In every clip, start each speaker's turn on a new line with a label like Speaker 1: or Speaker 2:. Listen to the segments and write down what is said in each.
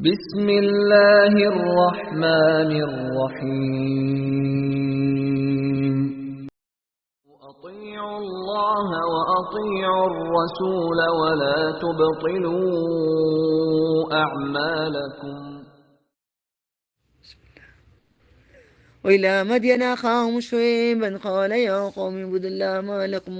Speaker 1: بسم اللہ الرحمن الرحیم اطیعوا اللہ واطیعوا الرسول ولا تبطلوا اعمالکم.
Speaker 2: وإلى مدين أخاهم شعيبا قال يا قوم اعبدوا الله ما لكم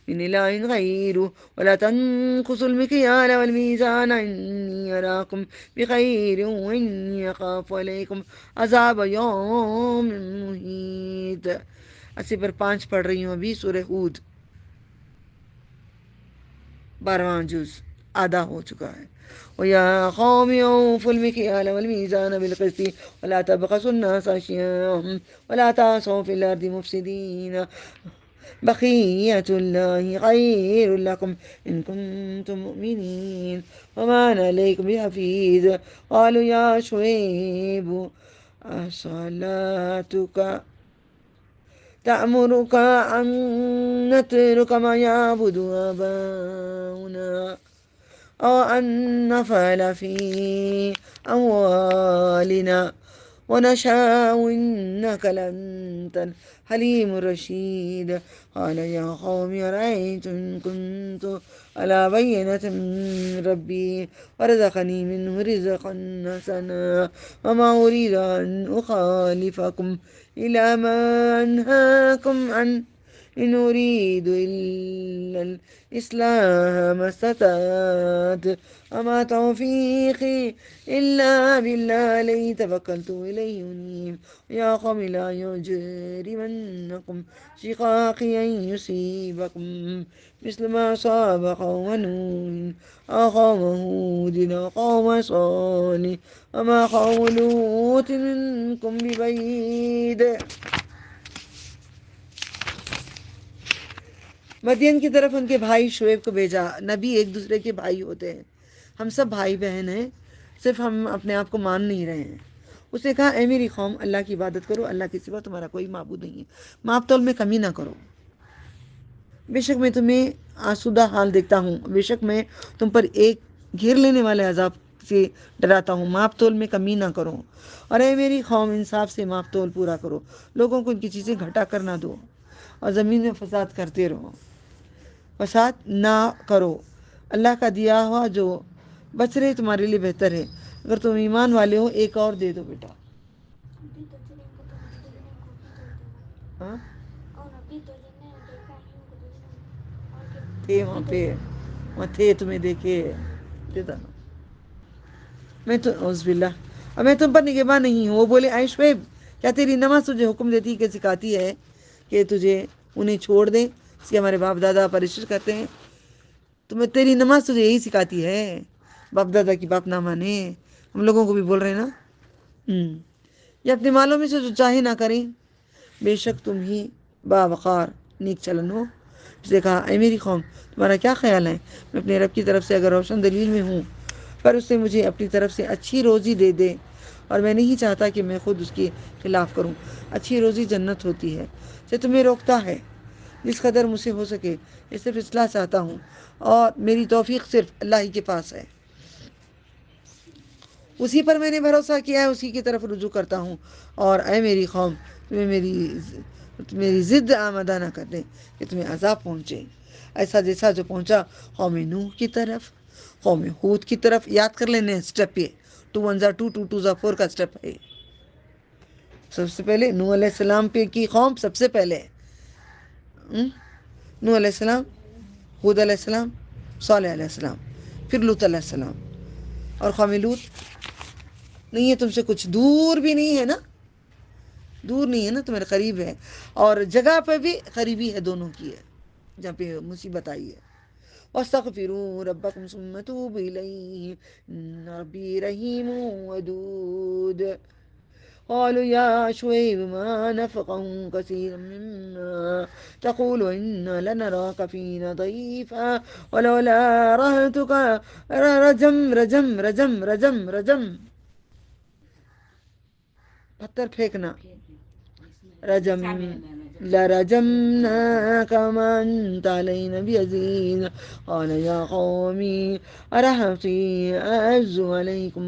Speaker 2: من إله غيره ولا تنقصوا المكيال والميزان إني أراكم بخير وإني أخاف عليكم عذاب يوم محيط. 80 پر 5 پڑھ رہی ہوں ابھی. سورہ ہود 12واں جز آدھا ہو چکا ہے. وَيَا قَوْمِ أَوْفُوا الْمِكْيَالَ وَالْمِيزَانَ بِالْقِسْطِ وَلَا تَبْخَسُوا النَّاسَ أَشْيَاءَهُمْ وَلَا تَعْثَوْا فِي الْأَرْضِ مُفْسِدِينَ بقية الله خير لكم إن كنتم مؤمنين وما أنا عليكم بحفيظ. قالوا يا شعيب أصلاتك تأمرك أن نترك ما يعبد آباؤنا أو أن نفعل في أموالنا ونشاء إنك لأنت الحليم الرشيد. قال يا قوم أرأيتم إن كنت على بينة من ربي ورزقني منه رزقا حسنا وما أريد أن أخالفكم إلى ما أنهاكم عنه إن أريد إلا الإصلاح ما استطعت وما توفيقي إلا بالله عليه توكلت وإليه أنيب. يا قوم لا يجرمنكم شقاقي أن يصيبكم مثل ما أصاب قوم نوح أو قوم هود أو قوم صالح وما قوم لوط منكم ببعيد. مدین کی طرف ان کے بھائی شعیب کو بھیجا. نبی ایک دوسرے کے بھائی ہوتے ہیں. ہم سب بھائی بہن ہیں, صرف ہم اپنے آپ کو مان نہیں رہے ہیں. اس نے کہا اے میری قوم, اللہ کی عبادت کرو, اللہ کے سوا تمہارا کوئی معبود نہیں ہے. ماپ تول میں کمی نہ کرو. بے شک میں تمہیں آسودہ حال دیکھتا ہوں, بے شک میں تم پر ایک گھیر لینے والے عذاب سے ڈراتا ہوں. ماپ تول میں کمی نہ کرو. اور اے میری قوم, انصاف سے ماپ تول پورا کرو. لوگوں کو ان کی چیزیں گھٹا کر نہ دو اور زمین میں فساد کرتے رہو. فساد نہ کرو. اللہ کا دیا ہوا جو بچ رہے تمہارے لیے بہتر ہے. اگر تم ایمان والے ہو ایک اور دے دو بیٹا. ہاں تھے وہاں پہ, وہاں تھے تمہیں دیکھے دیتا نا. میں تو اعوذ باللہ, اور میں تم پر نگہباں نہیں ہوں. وہ بولے اے شعیب, کیا تیری نماز تجھے حکم دیتی کہ سکھاتی ہے کہ تجھے انہیں چھوڑ دیں, اس کے ہمارے باپ دادا پرہیز کرتے ہیں. تیری نماز تجھے یہی سکھاتی ہے باپ دادا کی بات نہ مانے. ہم لوگوں کو بھی بول رہے ہیں نا, یہ اپنے مالوں میں سے جو چاہے نہ کریں, بے شک تم ہی باوقار نیک چلن ہو. اس نے کہا اے میری قوم, تمہارا کیا خیال ہے, میں اپنے رب کی طرف سے اگر روشن دلیل میں ہوں, پر اس نے مجھے اپنی طرف سے اچھی روزی دے دے, اور میں نہیں چاہتا کہ میں خود اس کے خلاف کروں. اچھی روزی جنت ہوتی ہے. سے تمہیں روکتا ہے جس قدر مجھ سے ہو سکے. یہ صرف اصلاح چاہتا ہوں, اور میری توفیق صرف اللہ ہی کے پاس ہے. اسی پر میں نے بھروسہ کیا ہے, اسی کی طرف رجوع کرتا ہوں. اور اے میری قوم, تمہیں میری ضد آمدہ نہ کر دیں کہ تمہیں عذاب پہنچے, ایسا جیسا جو پہنچا قوم نوح کی طرف, قوم ہود کی طرف. یاد کر لینے اسٹیپ, یہ 2 1 2 2 2 4 کا اسٹیپ ہے. سب سے پہلے نوح علیہ السلام پہ کی قوم سب سے پہلے, نوح علیہ السلام, ہود علیہ السلام, صالح علیہ السلام, پھر لوط علیہ السلام. اور قوم لوط نہیں ہے تم سے کچھ دور بھی نہیں ہے نا, دور نہیں ہے نا, تمہارے قریب ہے. اور جگہ پہ بھی قریبی ہے, دونوں کی ہے جہاں پہ مصیبت آئی ہے. وَاسْتَغْفِرُوا رَبَّكُمْ ثُمَّ تُوبُوا إِلَيْهِ إِنَّ رَبِّي رَحِيمٌ وَدُودٌ. قالوا يا شعيب ما نفقه كثيرا مما تقول وإنا لنراك فينا ضعيفا ولولا رهتك رجم رجم رجم رجم رجم. پتھر پھینکنا, رجم لرجمناك ما أنت علينا بعزيز قال يا قوم أرهطي أعز عليكم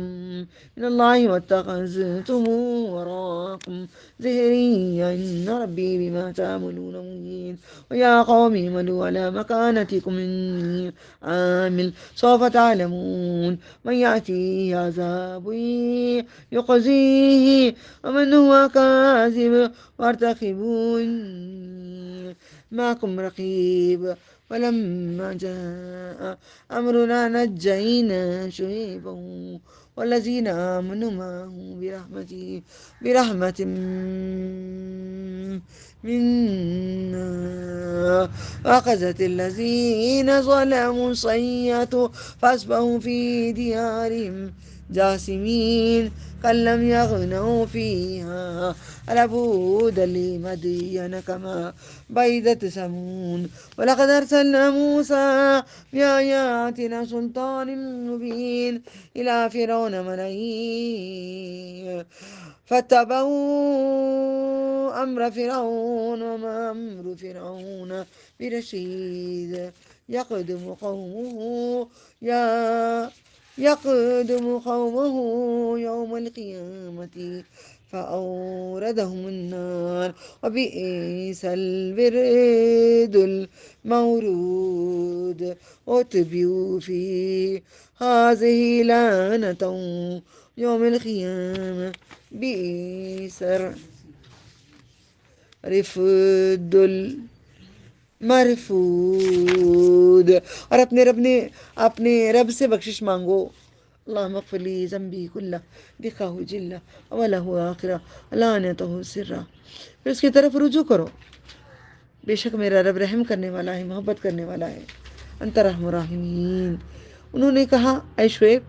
Speaker 2: من الله واتخذتم وراءكم ظهريا إن ربي بما تعملون محيط ويا قوم اعملوا على مكانتكم إني عامل سوف تعلمون من يأتيه عذاب يخزيه ومن هو كاذب وارتقبوا إني معكم رقيب ولما جاء أمرنا نجينا شعيبا والذين آمنوا معه برحمة منا أخذت الذين ظلموا الصيحة فأصبحوا في ديارهم جاثمين كأن لم يغنوا فيها ألا بعدا لمدين كما بعدت ثمود ولقد أرسلنا موسى بآياتنا سلطان مبين إلى فرعون ملئه فاتبعوا أمر فرعون وما أمر فرعون برشيد يقدم قومه يوم القيامة فأوردهم النار وبئس الورد المورود واتبعوا في هذه لعنة يوم القيامة بئس رفد مرفود اور اپنے رب سے بخشش مانگو اللہم اغفر لی ذنبی کلہ دقہ جلہ اولہ آخرہ علانیتہ سرہ، پھر اس کی طرف رجوع کرو. بے شک میرا رب رحم کرنے والا ہے، محبت کرنے والا ہے. انت رحم الراحمین. انہوں نے کہا اے شعیب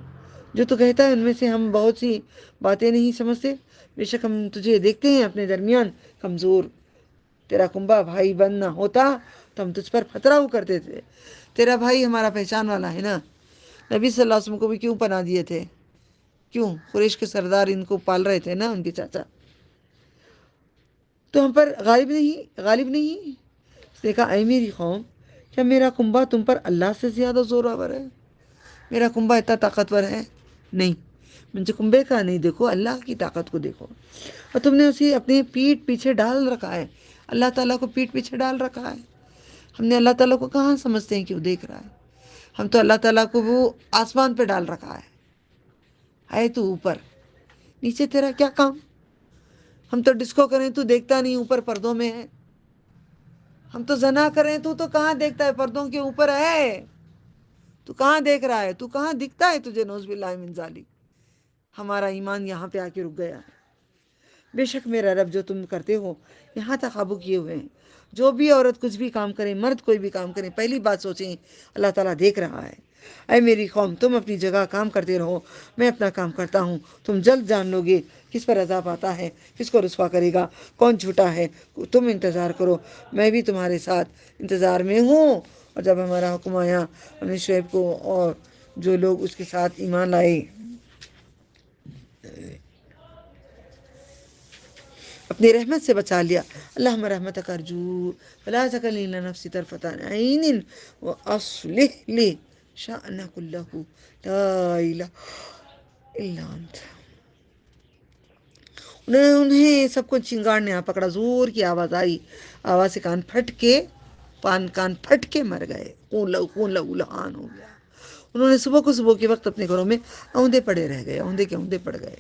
Speaker 2: جو تو کہتا ہے ان میں سے ہم بہت سی باتیں نہیں سمجھتے، بے شک ہم تجھے دیکھتے ہیں اپنے درمیان کمزور. تیرا کنبا بھائی بند نہ ہوتا تو ہم تجھ پر پتھراؤ کرتے تھے. تیرا بھائی ہمارا پہچان والا ہے نا. نبی صلی اللہ علیہ وسلم کو بھی کیوں پناہ دیے تھے؟ کیوں؟ قریش کے سردار ان کو پال رہے تھے نا، ان کے چاچا. تو ہم پر غالب نہیں. اس نے کہا اے میری قوم، کیا میرا کنبا تم پر اللہ سے زیادہ زور آور ہے؟ میرا کنبا اتنا طاقتور ہے؟ نہیں. مجھے کنبے کا نہیں دیکھو، اللہ کی طاقت کو دیکھو. اور تم نے اسے اپنے پیٹھ پیچھے ڈال رکھا ہے. اللہ تعالیٰ کو پیٹھ پیچھے ڈال رکھا ہے. ہم نے اللہ تعالیٰ کو کہاں سمجھتے ہیں کہ وہ دیکھ رہا ہے؟ ہم تو اللہ تعالیٰ کو وہ آسمان پہ ڈال رکھا ہے تو اوپر، نیچے تیرا کیا کام؟ ہم تو ڈسکو کریں تو دیکھتا نہیں، اوپر پردوں میں ہے. ہم تو زنا کریں تو کہاں دیکھتا ہے؟ پردوں کے اوپر ہے. تو کہاں دیکھ رہا ہے؟ تو کہاں دکھتا ہے تجھے؟ نعوذ باللہ من ذالک. ہمارا ایمان یہاں پہ آ کے رک گیا ہے. بے شک میرا رب جو تم کرتے ہو یہاں تک قابو کیے ہوئے ہیں. جو بھی عورت کچھ بھی کام کرے، مرد کوئی بھی کام کرے، پہلی بات سوچیں اللہ تعالیٰ دیکھ رہا ہے. اے میری قوم تم اپنی جگہ کام کرتے رہو، میں اپنا کام کرتا ہوں. تم جلد جان لو گے کس پر عذاب آتا ہے، کس کو رسوا کرے گا، کون جھوٹا ہے. تم انتظار کرو، میں بھی تمہارے ساتھ انتظار میں ہوں. اور جب ہمارا حکم آیا ہم نے شعیب کو اور جو لوگ اس کے ساتھ ایمان لائے اپنی رحمت سے بچا لیا. اللہم رحمتک ارجو فلا تکلنی الی نفسی طرفۃ عین واصلح لی شأن کلہ لا الہ الا انت. انہیں سب کو چنگاڑ نے پکڑا، زور کی آواز آئی، آواز سے کان پھٹ کے مر گئے. خون لہو لہان ہو گیا. انہوں نے صبح کے وقت اپنے گھروں میں اوندے پڑے رہ گئے. اوندے پڑ گئے.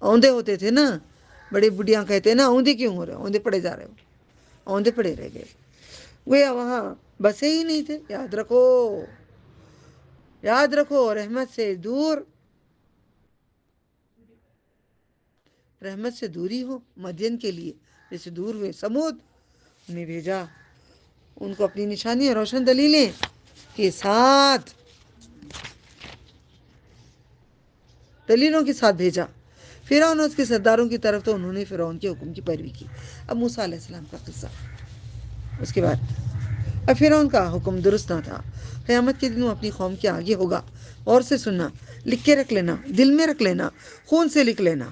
Speaker 2: اوندے ہوتے تھے نا، بڑے بڑھیاں کہتے ہیں نا اوندے کیوں ہو رہے، اوندے پڑے جا رہے ہو. اوندے پڑے رہ گئے، گویا وہاں بسے ہی نہیں تھے. یاد رکھو رحمت سے دوری ہو مدین کے لیے جیسے دور ہوئے سمود. انہیں بھیجا ان کو اپنی نشانی اور روشن دلیلیں کے ساتھ، دلیلوں کے ساتھ بھیجا. فرعون اور اس کے سرداروں کی طرف تو انہوں نے فرعون کے حکم کی پیروی کی. اب موسیٰ علیہ السلام کا قصہ. اس کے بعد اب فرعون کا حکم درست نہ تھا. قیامت کے دن وہ اپنی قوم کے آگے ہوگا. غور سے سننا، لکھ کے رکھ لینا، دل میں رکھ لینا، خون سے لکھ لینا.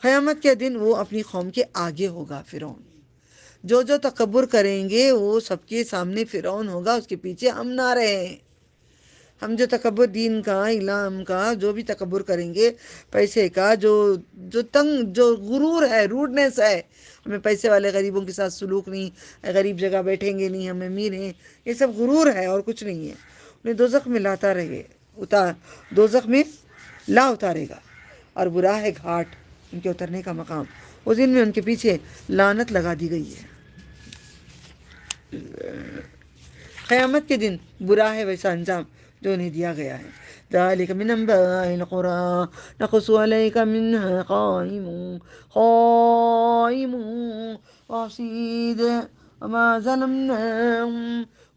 Speaker 2: قیامت کے دن وہ اپنی قوم کے آگے ہوگا فرعون. جو جو تکبر کریں گے وہ سب کے سامنے فرعون ہوگا، اس کے پیچھے ہم نہ رہیں۔ ہم جو تکبر دین کا، علم کا جو بھی تکبر کریں گے، پیسے کا جو غرور ہے، روڈنس ہے، ہمیں پیسے والے غریبوں کے ساتھ سلوک نہیں، غریب جگہ بیٹھیں گے نہیں، ہم امیر ہیں، یہ سب غرور ہے اور کچھ نہیں ہے۔ انہیں دوزخ میں لاتا رہے، دوزخ میں لا اتارے گا، اور برا ہے گھاٹ ان کے اترنے کا مقام، اس دن میں ان کے پیچھے لعنت لگا دی گئی ہے۔ قیامت کے دن برا ہے ویسا انجام جو انہیں دیا گیا ہے۔ ذالک من انباء القرى نقص عليك منها قائم وحصيد وما ظلمناهم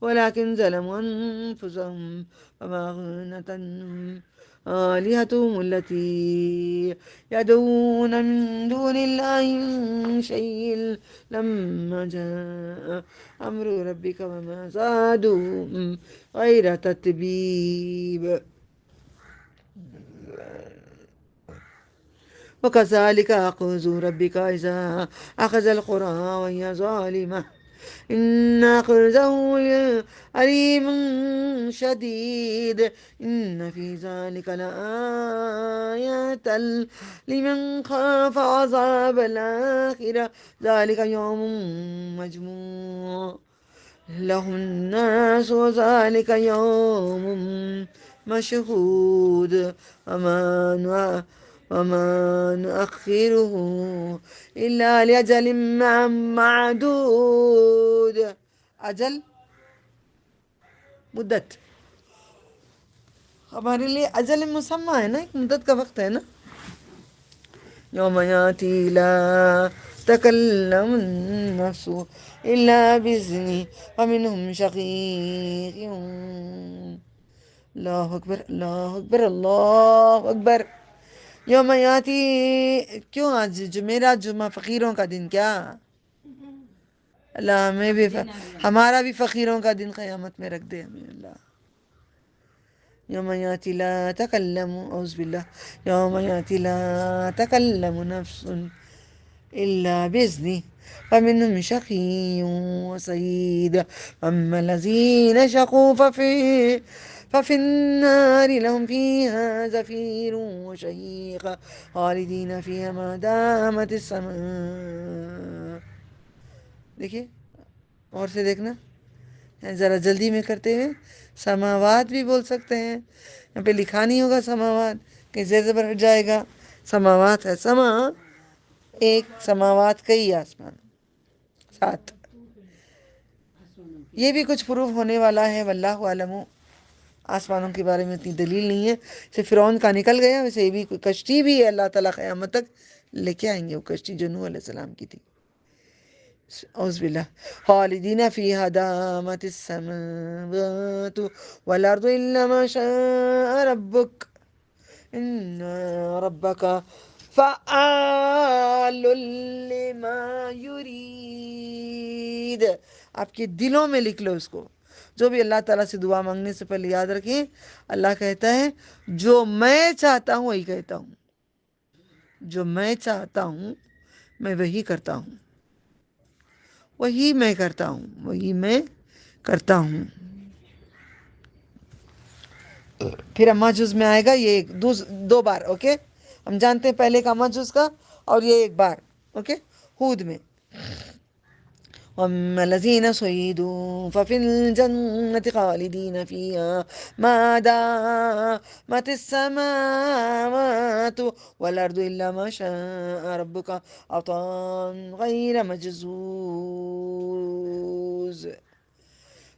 Speaker 2: ولكن ظلموا أنفسهم وما أغنت عنهم آلهتهم التي يدعون من دون الله من شيء لما جاء أمر ربك وما زادوهم غير تتبيب وكذلك أخذ ربك إذا أخذ القرى وهي ظالمة إن أخذه أليم شديد إن في ذلك لآيات لمن خاف عذاب الآخرة ذلك يوم مجموع له الناس وذلك يوم مشهود وما نؤخره إلا لأجل معدود، اجل مدت، ہمارے لیے اجل مسمى ہے نا، ایک مدت کا وقت ہے نا۔ یوم یاتی لا تکلم النفس الا باذنہ ومنہم شقی، اللہ اکبر اللہ اکبر اللہ اکبر۔ یوم یاتی، کیوں آج جمعرات، جمعہ فقیروں کا دن کیا؟ اللہ ہمیں بھی ہمارا بھی فقیروں کا دن قیامت میں رکھ دے ہمیں اللہ۔ یوم یاتی لا تکلم، اعوذ باللہ، یوم یاتی لا تکلم نفس الا باذنہ فمنهم شقی وسعید اما الذین شقوا ففي النار لهم فيها زفير وشهيق خالدين فيها ما دامت السماء۔ دیکھیے اور سے دیکھنا، ذرا جلدی میں کرتے ہوئے سماوات بھی بول سکتے ہیں، یہاں پہ لکھا نہیں ہوگا سماوات، کہ زیر زبر ہٹ جائے گا، سماوات ہے، سما ایک، سماوات کئی، آسمان 7۔ یہ بھی کچھ پروف ہونے والا ہے، واللہ عالم۔ آسمانوں کے بارے میں اتنی دلیل نہیں ہے، جیسے فرعون کا نکل گیا ویسے یہ بھی کوئی کشتی بھی ہے، اللہ تعالیٰ قیامت تک لے کے آئیں گے وہ کشتی جو نوح علیہ السلام کی تھی۔ اعوذ باللہ، خالدین فیہا دامت السماوات والارض الا ما شاء ربک ان ربک فعال لما یرید۔ آپ کے دلوں میں لکھ لو اس کو، جو بھی اللہ تعالیٰ سے دعا مانگنے سے پہلے یاد رکھیں، اللہ کہتا ہے جو میں چاہتا ہوں وہی کہتا ہوں، جو میں چاہتا ہوں میں وہی کرتا ہوں، وہی میں کرتا ہوں، وہی میں کرتا ہوں۔ پھر اما جز میں آئے گا یہ 2 بار، اوکے؟ ہم جانتے ہیں پہلے کا اما جز کا، اور یہ 1 بار، اوکے؟ ہود میں وَأَمَّا الَّذِينَ سُعِدُوا فَفِي الْجَنَّةِ خَالِدِينَ فِيهَا مَا دَامَتِ السَّمَاوَاتُ وَالْأَرْضُ إِلَّا مَا شَاءَ رَبُّكَ عَطَاءً غَيْرَ مَجْذُوذٍ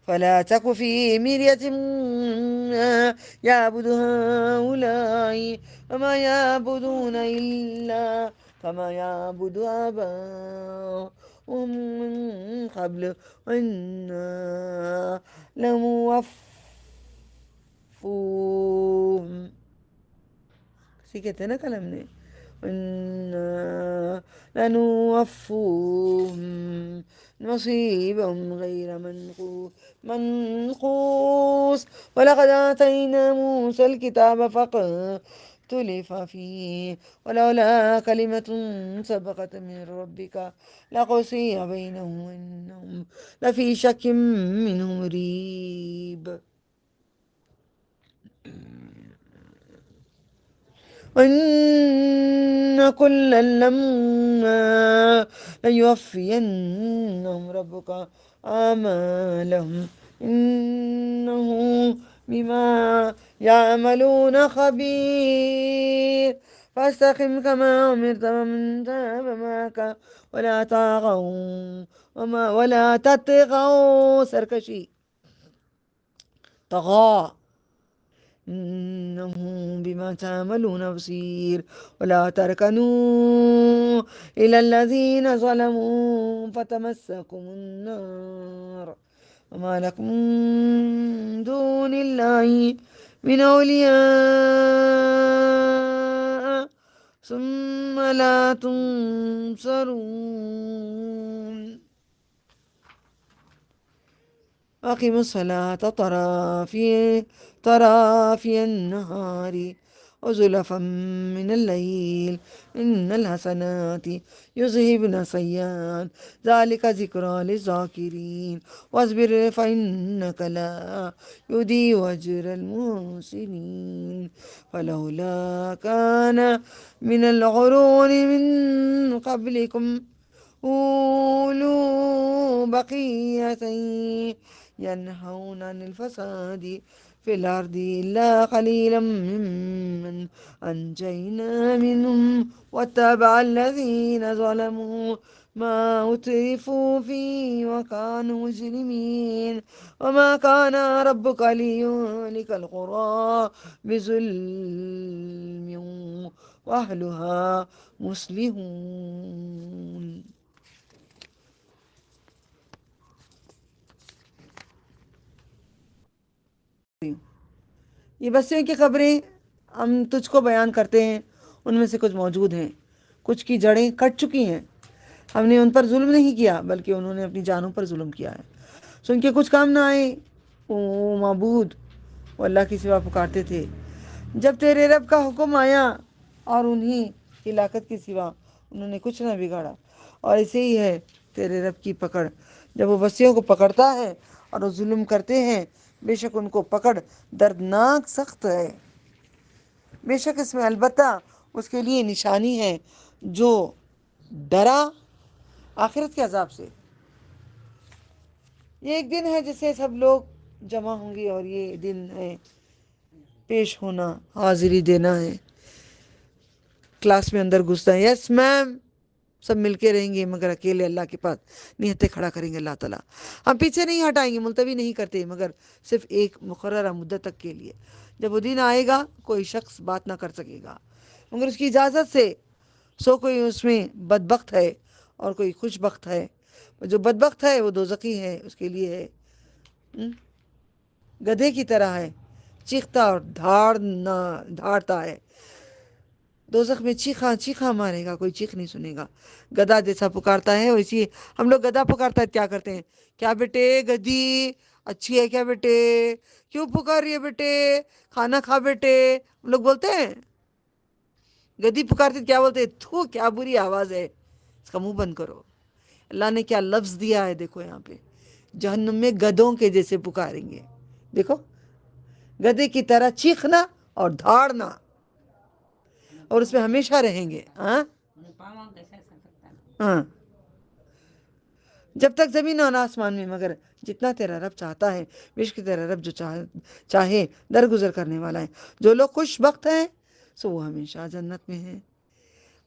Speaker 2: فلا تك في مرية مما يعبد هؤلاء وما يعبدون إلا كما يعبد آباؤهم من قبل وإنا لموفوهم، کسی کہتے ہیں نا کل ہم نے، وإنا لنوفوهم نصيبهم غير منقوص ولقد آتينا موسى الكتاب اختلف فيه ولولا كلمة سبقت من ربك لقضي بينهم وإنهم لفي شك منه مريب وإن كلا لما ليوفينهم ربك أعمالهم إنه بما يعملون خبير فاستقم كما أمرت ومن تاب معك ولا طغوا ولا تطغوا سركشي طغى إنه بما تعملون بصير ولا تركنوا إلى الذين ظلموا فتمسكم النار وما لكم من دون الله من أولياء ثم لا تنصرون أقم الصلاة طرافي النهار وزلفا من الليل إن الحسنات يذهبن السيئات ذلك ذكرى للذاكرين واصبر فإنك لا يضيع أجر المحسنين فلولا كان من القرون من قبلكم أولو بقية ينهون عن الفساد في الأرض إلا قليلا ممن أنجينا منهم واتبع الذين ظلموا ما أترفوا فيه وكانوا مجرمين وما كان ربك ليهلك القرى بظلم وأهلها مصلحون. یہ بستیوں کی خبریں ہم تجھ کو بیان کرتے ہیں، ان میں سے کچھ موجود ہیں، کچھ کی جڑیں کٹ چکی ہیں، ہم نے ان پر ظلم نہیں کیا بلکہ انہوں نے اپنی جانوں پر ظلم کیا ہے. سو ان کے کچھ کام نہ آئے، وہ معبود وہ اللہ کی سوا پکارتے تھے جب تیرے رب کا حکم آیا، اور انہی ہلاکت کی سوا انہوں نے کچھ نہ بگاڑا. اور ایسے ہی ہے تیرے رب کی پکڑ، جب وہ بستیوں کو پکڑتا ہے اور وہ ظلم کرتے ہیں، بے شک ان کو پکڑ دردناک سخت ہے. بے شک اس میں البتہ اس کے لیے نشانی ہے جو ڈرا آخرت کے عذاب سے. یہ ایک دن ہے جسے سب لوگ جمع ہوں گے، اور یہ دن ہے پیش ہونا، حاضری دینا ہے. کلاس میں اندر گھسنا ہے، یس میم، سب مل کے رہیں گے مگر اکیلے اللہ کے پاس نیتیں کھڑا کریں گے اللہ تعالیٰ. ہم پیچھے نہیں ہٹائیں گے، ملتوی نہیں کرتے، مگر صرف ایک مقررہ مدت تک کے لیے. جب وہ دن آئے گا کوئی شخص بات نہ کر سکے گا مگر اس کی اجازت سے. سو کوئی اس میں بدبخت ہے اور کوئی خوش بخت ہے. جو بدبخت ہے وہ دوزخی ہے، اس کے لیے ہے گدھے کی طرح ہے، چیختا اور دھاڑتا ہے. دوزخ میں چیخا مارے گا، کوئی چیخ نہیں سنے گا. گدھا جیسا پکارتا ہے ویسی ہم لوگ گدھا پکارتا ہے کیا کرتے ہیں؟ کیا بیٹے گدھی اچھی ہے کیا بیٹے؟ کیوں پکار رہی ہے بیٹے؟ کھانا کھا بیٹے، ہم لوگ بولتے ہیں. گدھی پکارتے کیا بولتے ہیں؟ تھو کیا بری آواز ہے، اس کا منہ بند کرو. اللہ نے کیا لفظ دیا ہے دیکھو یہاں پہ، جہنم میں گدھوں کے جیسے پکاریں گے. دیکھو گدھے کی طرح چیخنا اور دھاڑنا، اور اس میں ہمیشہ رہیں گے. ہاں جب تک زمین اور آسمان میں، مگر جتنا تیرا رب چاہتا ہے. بشک تیرا رب جو چاہے درگزر کرنے والا ہے. جو لوگ خوش بخت ہیں سو وہ ہمیشہ جنت میں ہیں.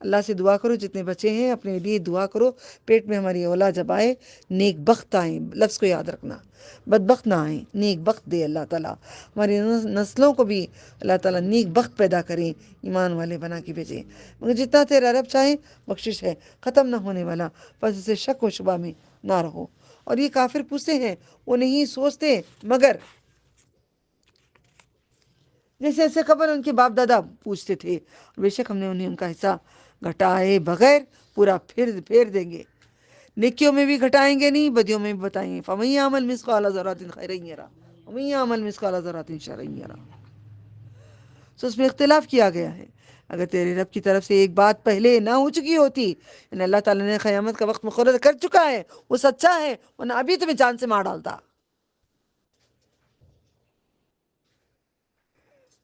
Speaker 2: اللہ سے دعا کرو، جتنے بچے ہیں اپنے لیے دعا کرو، پیٹ میں ہماری اولاد جب آئے نیک بخت آئیں. لفظ کو یاد رکھنا، بدبخت نہ آئیں، نیک بخت دے اللہ تعالیٰ. ہماری نسلوں کو بھی اللہ تعالیٰ نیک بخت پیدا کریں، ایمان والے بنا کے بھیجیں. مگر جتنا تیرا رب چاہے بخشش ہے، ختم نہ ہونے والا، بس اسے شک و شبہ میں نہ رہو. اور یہ کافر پوچھتے ہیں، وہ نہیں سوچتے مگر جیسے ایسے قبل ان کے باپ دادا پوچھتے تھے. بے شک ہم نے انہیں ان کا حصہ گھٹائے بغیر پورا پھیر دیں گے. نیکیوں میں بھی گھٹائیں گے نہیں، بدیوں میں بھی بتائیں گے. فَمَن يَعْمَلْ مِثْقَالَ ذَرَّةٍ خَيْرًا يَرَهُ وَمَن يَعْمَلْ مِثْقَالَ ذَرَّةٍ شَرًّا يَرَهُ. سو اس میں اختلاف کیا گیا ہے. اگر تیرے رب کی طرف سے ایک بات پہلے نہ ہو چکی ہوتی، یعنی اللہ تعالیٰ نے قیامت کا وقت مقرر کر چکا ہے، وہ سچا ہے، ورنہ ابھی تمہیں جان سے مار ڈالتا۔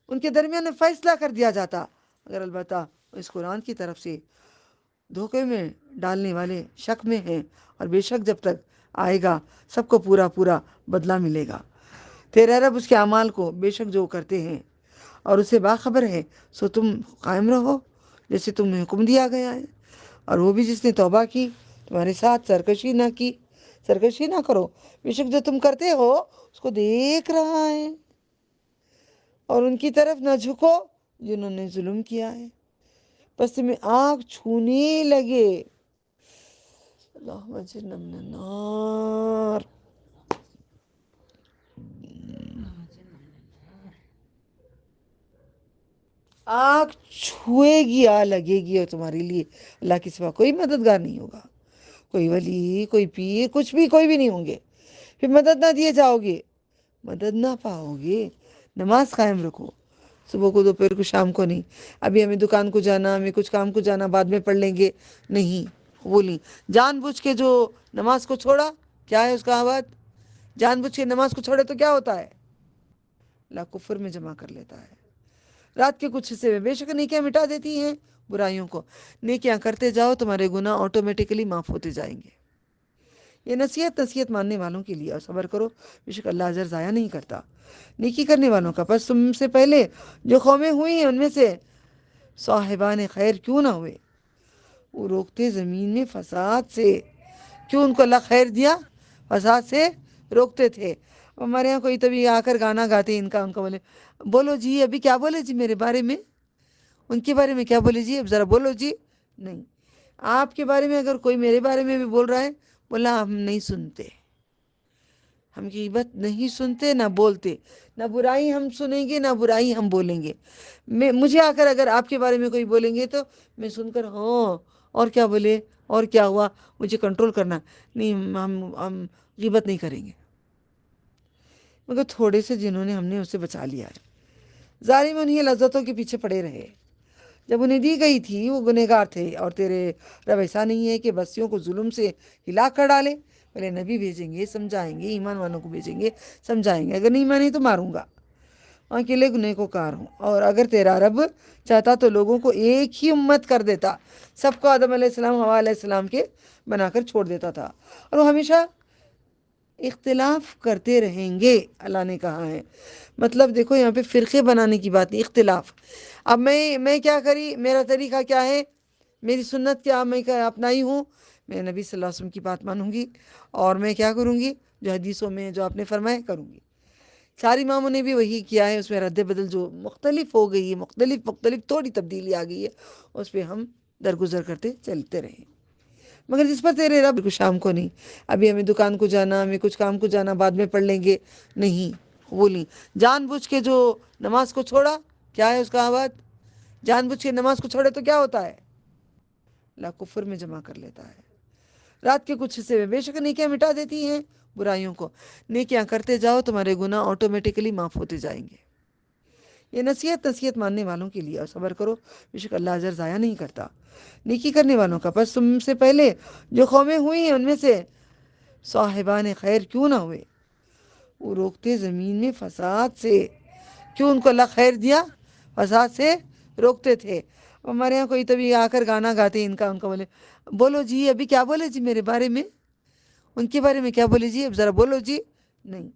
Speaker 2: ان کے درمیان میں فیصلہ کر دیا جاتا، اگر البتہ اس قرآن کی طرف سے دھوکے میں ڈالنے والے شک میں ہیں، اور بے شک جب تک آئے گا سب کو پورا پورا بدلہ ملے گا۔ تیرا رب اس کے اعمال کو بے شک جو کرتے ہیں اور اسے باخبر ہے، سو تم قائم رہو جیسے تمہیں حکم دیا گیا ہے، اور وہ بھی جس نے توبہ کی تمہارے ساتھ سرکشی نہ کرو، بے شک جو تم کرتے ہو اس کو دیکھ رہا ہے، اور ان کی طرف نہ جھکو جنہوں نے ظلم کیا ہے، بس تمہیں آنکھ چھونے لگے۔ اللہم اجرنا من النار۔ آنکھ چھوئے گی، لگے گی، اور تمہارے لیے اللہ کے سوا کوئی مددگار نہیں ہوگا، کوئی ولی، کوئی پیر، کچھ بھی، کوئی بھی نہیں ہوں گے۔ پھر مدد نہ دیے جاؤ گے، مدد نہ پاؤ گے۔ نماز قائم رکھو، صبح کو، دوپہر کو، شام کو نہیں۔ ابھی ہمیں دکان کو جانا، ہمیں کچھ کام کو جانا، بعد میں پڑھ لیں گے، نہیں، وہ نہیں۔ جان بوجھ کے جو نماز کو چھوڑا، کیا ہے اس کا عوض؟ جان بوجھ کے نماز کو چھوڑے تو کیا ہوتا ہے؟ اللہ کفر میں جمع کر لیتا ہے۔ رات کے کچھ حصے میں بے شک نیکیاں مٹا دیتی ہیں برائیوں کو، نیکیاں کرتے جاؤ، تمہارے گناہ آٹومیٹکلی معاف ہوتے جائیں گے۔ یہ نصیحت ماننے والوں کے لیے، اور صبر کرو، بے شک اللہ اجر ضائع نہیں کرتا نیکی کرنے والوں کا۔ پس تم سے پہلے جو قومیں ہوئی ہیں ان میں سے صاحبان خیر کیوں نہ ہوئے، وہ روکتے زمین میں فساد سے۔ کیوں ان کو اللہ خیر دیا؟ فساد سے روکتے تھے۔ ہمارے یہاں کوئی تبھی آ کر گانا گاتے ان کا بولے، بولو جی ابھی کیا بولے جی میرے بارے میں، ان کے بارے میں کیا بولے جی، اب ذرا بولو جی۔ نہیں، آپ کے بارے میں اگر کوئی میرے بارے میں بھی بول رہا ہے، بولا ہم نہیں سنتے، ہم غیبت نہیں سنتے، نہ بولتے، نہ برائی ہم سنیں گے، نہ برائی ہم بولیں گے۔ مجھے آ کر اگر آپ کے بارے میں کوئی بولیں گے تو میں سن کر ہاں اور کیا بولے اور کیا ہوا، مجھے کنٹرول کرنا نہیں، ہم غیبت نہیں کریں گے۔ مگر تھوڑے سے جنہوں نے ہم نے اسے بچا لیا ہے، ظالم انہیں لذتوں کے پیچھے پڑے رہے، جب انہیں دی گئی تھی وہ گنہگار تھے۔ اور تیرے رب ایسا نہیں ہے کہ بستیوں کو ظلم سے ہلاک کر ڈالے، پہلے نبی بھیجیں گے، سمجھائیں گے، ایمان والوں کو بھیجیں گے، سمجھائیں گے، اگر نہیں مانی تو ماروں گا، اکیلے گنہ کو کار ہوں۔ اور اگر تیرا رب چاہتا تو لوگوں کو ایک ہی امت کر دیتا، سب کو آدم علیہ السلام، حوا علیہ السلام کے بنا کر چھوڑ دیتا تھا، اور وہ ہمیشہ اختلاف کرتے رہیں گے، اللہ نے کہا ہے۔ مطلب دیکھو یہاں پہ فرقے بنانے کی بات نہیں، اختلاف۔ اب میں کیا کری، میرا طریقہ کیا ہے، میری سنت کیا میں اپنائی ہوں، میں نبی صلی اللہ علیہ وسلم کی بات مانوں گی، اور میں کیا کروں گی، جو حدیثوں میں جو آپ نے فرمایا کروں گی۔ ساری اماموں نے بھی وہی کیا ہے، اس میں رد بدل جو مختلف ہو گئی ہے، مختلف تھوڑی تبدیلی آ گئی ہے، اس پہ ہم درگزر کرتے چلتے رہیں۔ مگر جس پر تیرے رب کو شام کو نہیں، ابھی ہمیں دکان کو جانا، ہمیں کچھ کام کو جانا، بعد میں پڑھ لیں گے، نہیں، وہ نہیں۔ جان بوجھ کے جو نماز کو چھوڑا، کیا ہے اس کا عوض؟ جان بوجھ کے نماز کو چھوڑے تو کیا ہوتا ہے؟ اللہ کفر میں جمع کر لیتا ہے۔ رات کے کچھ حصے میں بے شک نیکیاں مٹا دیتی ہیں برائیوں کو، نیکیاں کرتے جاؤ، تمہارے گناہ آٹومیٹکلی معاف ہوتے جائیں گے۔ یہ نصیحت ماننے والوں کے لیے، اور صبر کرو، بے شک اللہ اجر ضائع نہیں کرتا نیکی کرنے والوں کا۔ پس تم سے پہلے جو قومیں ہوئی ہیں ان میں سے صاحبان خیر کیوں نہ ہوئے، وہ روکتے زمین میں فساد سے۔ کیوں ان کو اللہ خیر دیا؟ فساد سے روکتے تھے۔ ہمارے یہاں کوئی تبھی آ کر گانا گاتے ان کا بولے، بولو جی ابھی کیا بولے جی میرے بارے میں، ان کے بارے میں کیا بولے جی، اب ذرا بولو جی۔ نہیں،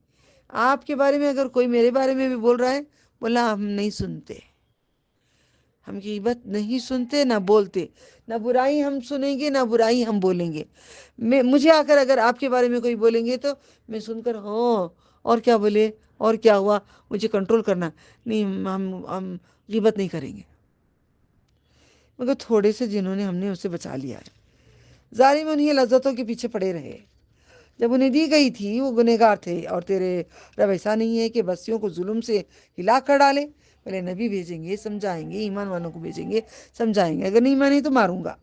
Speaker 2: آپ کے بارے میں اگر کوئی میرے بارے میں بھی بول رہا ہے، بولا ہم نہیں سنتے، ہم غیبت نہیں سنتے، نہ بولتے، نہ برائی ہم سنیں گے، نہ برائی ہم بولیں گے۔ مجھے آ کر اگر آپ کے بارے میں کوئی بولیں گے تو میں سن کر ہاں اور کیا بولے اور کیا ہوا، مجھے کنٹرول کرنا نہیں، ہم غیبت نہیں کریں گے۔ مگر تھوڑے سے جنہوں نے ہم نے اسے بچا لیا ہے، ظالم انہیں لذتوں کے پیچھے پڑے رہے، جب انہیں دی گئی تھی وہ گنہگار تھے۔ اور تیرے رب ایسا نہیں ہے کہ بستیوں کو ظلم سے ہلاک کر ڈالے، پہلے نبی بھیجیں گے، سمجھائیں گے، ایمان والوں کو بھیجیں گے، سمجھائیں گے، اگر نہیں مانی تو ماروں گا،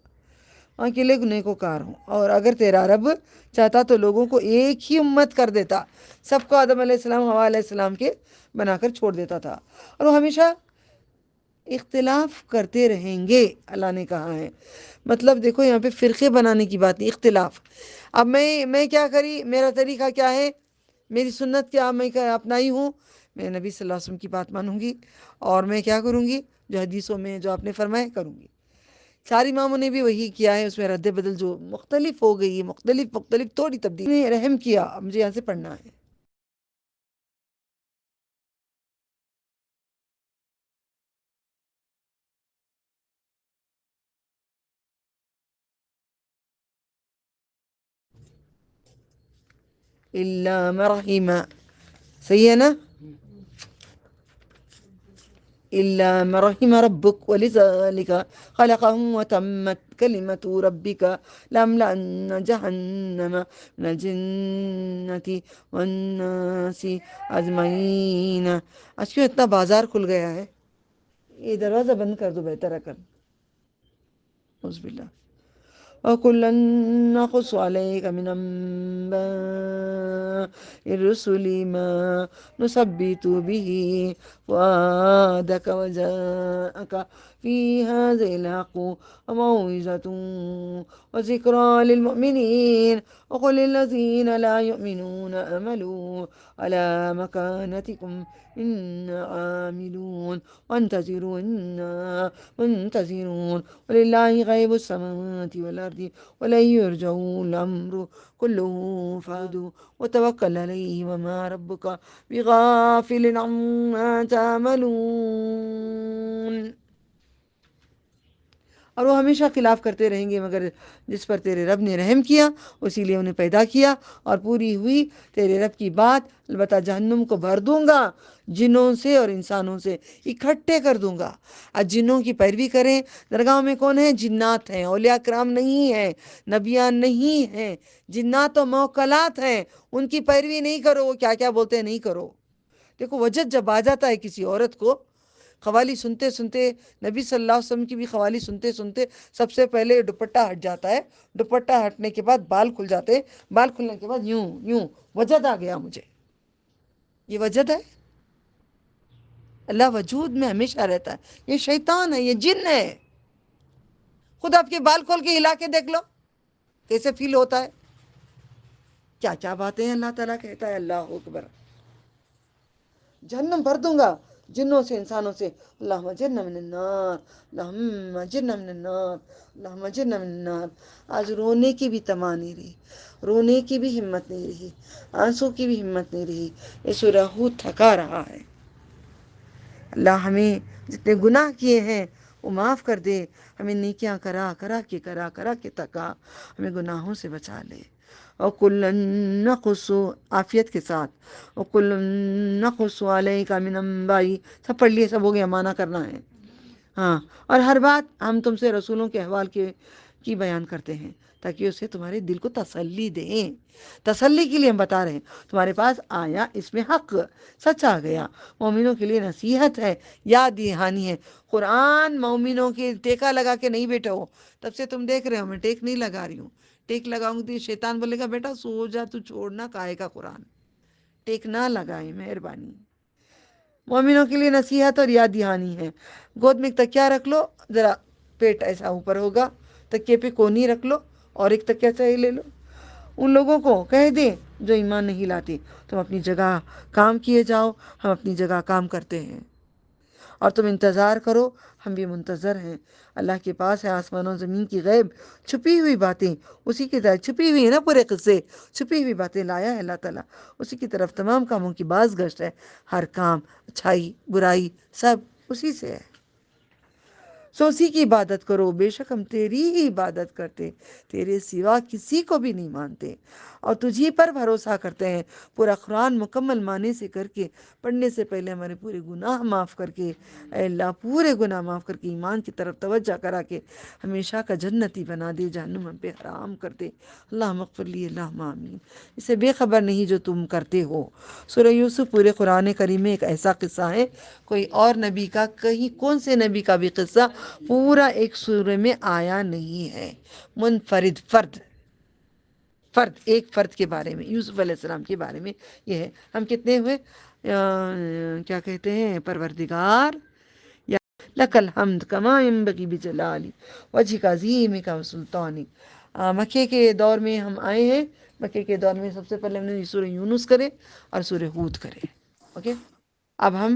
Speaker 2: اکیلے گنہ کو کار ہوں۔ اور اگر تیرا رب چاہتا تو لوگوں کو ایک ہی امت کر دیتا، سب کو آدم علیہ السلام، حوا علیہ السلام کے بنا کر چھوڑ دیتا تھا، اور وہ ہمیشہ اختلاف کرتے رہیں گے اللہ نے کہا ہے. مطلب دیکھو یہاں پہ فرقے بنانے کی بات نہیں، اختلاف. اب میں کیا کری، میرا طریقہ کیا ہے، میری سنت کیا میں اپنائی ہوں، میں نبی صلی اللہ علیہ وسلم کی بات مانوں گی، اور میں کیا کروں گی، جو حدیثوں میں جو آپ نے فرمائے کروں گی. ساری اماموں نے بھی وہی کیا ہے. اس میں رد بدل جو مختلف ہو گئی، مختلف تھوڑی تبدیلی رحم کیا. اب مجھے یہاں سے پڑھنا ہے. اللہ مرحمہ، صحیح ہے نا؟ إلا من رحم ربك ولذلك خلقهم وتمت كلمة ربك لأملأن جهنم من الجنة والناس أجمعين. آج کیوں اتنا بازار کھل گیا ہے؟ یہ دروازہ بند کر دو، بہتر ہے کر. اعوذ باللہ. وَكُلًّا نَقُصُّ عَلَيْكَ مِنْ أَنْبَاءِ الرُّسُلِ مَا نُثَبِّتُ بِهِ فُؤَادَكَ وَجَاءَكَ فِي هَذِهِ الْحَقُّ وَمَوْعِظَةٌ وَذِكْرَى لِلْمُؤْمِنِينَ. وَقُلْ لِلَّذِينَ لَا يُؤْمِنُونَ اعْمَلُوا عَلَى مَكَانَتِكُمْ إِنَّا عَامِلُونَ وَانْتَظِرُوا إِنَّا مُنْتَظِرُونَ وَلِلَّهِ غَيْبُ السَّمَاوَاتِ وَالْأَرْضِ وَإِلَيْهِ يُرْجَعُ الْأَمْرُ كُلُّهُ فَاعْبُدْهُ وَتَوَكَّلْ عَلَيْهِ وَمَا رَبُّكَ بِغَافِلٍ عَمَّا تَعْمَلُونَ. اور وہ ہمیشہ خلاف کرتے رہیں گے مگر جس پر تیرے رب نے رحم کیا، اسی لیے انہیں پیدا کیا، اور پوری ہوئی تیرے رب کی بات. البتہ جہنم کو بھر دوں گا جنوں سے اور انسانوں سے، اکٹھے کر دوں گا. آج جنوں کی پیروی کریں. درگاہوں میں کون ہیں؟ جنات ہیں، اولیاء کرام نہیں ہیں، نبیان نہیں ہیں، جنات و موکلات ہیں. ان کی پیروی نہیں کرو، وہ کیا کیا بولتے ہیں نہیں کرو. دیکھو وجد جب آ جاتا ہے کسی عورت کو، قوالی سنتے سنتے، نبی صلی اللہ علیہ وسلم کی بھی قوالی سنتے سنتے سب سے پہلے دوپٹہ ہٹ جاتا ہے، دوپٹہ ہٹنے کے بعد بال کھل جاتے ہیں، بال کھلنے کے بعد یوں یوں وجد آ گیا مجھے. یہ وجد ہے؟ اللہ وجود میں ہمیشہ رہتا ہے. یہ شیطان ہے، یہ جن ہے. خود آپ کے بال کھول کے ہلا کے دیکھ لو کیسے فیل ہوتا ہے. کیا کیا باتیں ہیں اللہ تعالیٰ کہتا ہے. اللہ اکبر. جہنم بھر دوں گا جنوں سے انسانوں سے. اللہم اجرنا من النار، اللہم اجرنا من النار، اللہم اجرنا من النار. آج رونے کی بھی تما نہیں رہی، رونے کی بھی ہمت نہیں رہی، آنسوں کی بھی ہمت نہیں رہی. یہ سورہ ہود تھکا رہا ہے. اللہ ہمیں جتنے گناہ کیے ہیں وہ معاف کر دے. ہمیں نیکیاں کرا کے تکا، ہمیں گناہوں سے بچا لے. وَكُلًّا نَقُصُّ، عافیت کے ساتھ، وَكُلًّا نَقُصُّ عَلَيْكَ مِنْ أَنْبَاءِ. سب پڑھ لیے، سب ہو گیا، مانا کرنا ہے. ہاں، اور ہر بات ہم تم سے رسولوں کے احوال کی بیان کرتے ہیں تاکہ اسے تمہارے دل کو تسلی دیں. تسلی کے لیے ہم بتا رہے ہیں. تمہارے پاس آیا اس میں حق، سچ آ گیا. مومنوں کے لیے نصیحت ہے، یاد دہانی ہے. قرآن مومنوں کے ٹیکا لگا کے نہیں بیٹھا ہو. تب سے تم دیکھ رہے ہو میں ٹیک نہیں لگا رہی ہوں. ٹیک لگاؤں گی تو شیطان بولے گا بیٹا سو جا، تو چھوڑنا کائے کا قرآن. ٹیک نہ لگائیں، مہربانی. مومنوں کے لیے نصیحت اور یاد دہانی ہے. گود میں ایک تکیہ رکھ لو، ذرا پیٹ ایسا اوپر ہوگا، تکیے پہ کونی رکھ لو اور ایک تکیہ چاہیے لے لو. ان لوگوں کو کہہ دیں جو ایمان نہیں لاتے، تم اپنی جگہ کام کیے جاؤ، ہم اپنی جگہ کام کرتے ہیں، اور تم انتظار کرو، ہم بھی منتظر ہیں. اللہ کے پاس ہے آسمان و زمین کی غیب، چھپی ہوئی باتیں اسی کی طرف چھپی ہوئی ہے نا. پورے قصے چھپی ہوئی باتیں لایا ہے اللہ تعالیٰ. اسی کی طرف تمام کاموں کی باز گشت ہے. ہر کام، اچھائی برائی، سب اسی سے ہے. سو اسی کی عبادت کرو. بے شک ہم تیری ہی عبادت کرتے، تیرے سوا کسی کو بھی نہیں مانتے، اور تجھی پر بھروسہ کرتے ہیں. پورا قرآن مکمل معنی سے کر کے، پڑھنے سے پہلے ہمارے پورے گناہ معاف کر کے، اے اللہ پورے گناہ معاف کر کے ایمان کی طرف توجہ کرا کے ہمیشہ کا جنتی بنا دے، جہنم ہم پہ حرام کر دے. اللہم اغفر لی، اللہم آمین. اسے بے خبر نہیں جو تم کرتے ہو. سورہ یوسف پورے قرآن کریم میں ایک ایسا قصہ ہے، کوئی اور نبی کا، کہیں کون سے نبی کا بھی قصہ پورا ایک سورہ میں آیا نہیں ہے. منفرد، فرد ایک فرد کے بارے میں، یوسف علیہ السلام کے بارے میں یہ ہے. ہم کتنے ہوئے؟ کیا کہتے ہیں؟ پروردگار، یا لک الحمد کما ينبغي بجلالی وجهك عظیمک وسلطانک۔ مکے کے دور میں ہم آئے ہیں، مکے کے دور میں سب سے پہلے ہم نے سورہ یونس کرے اور سورہ ہود کرے، اوکے۔ اب ہم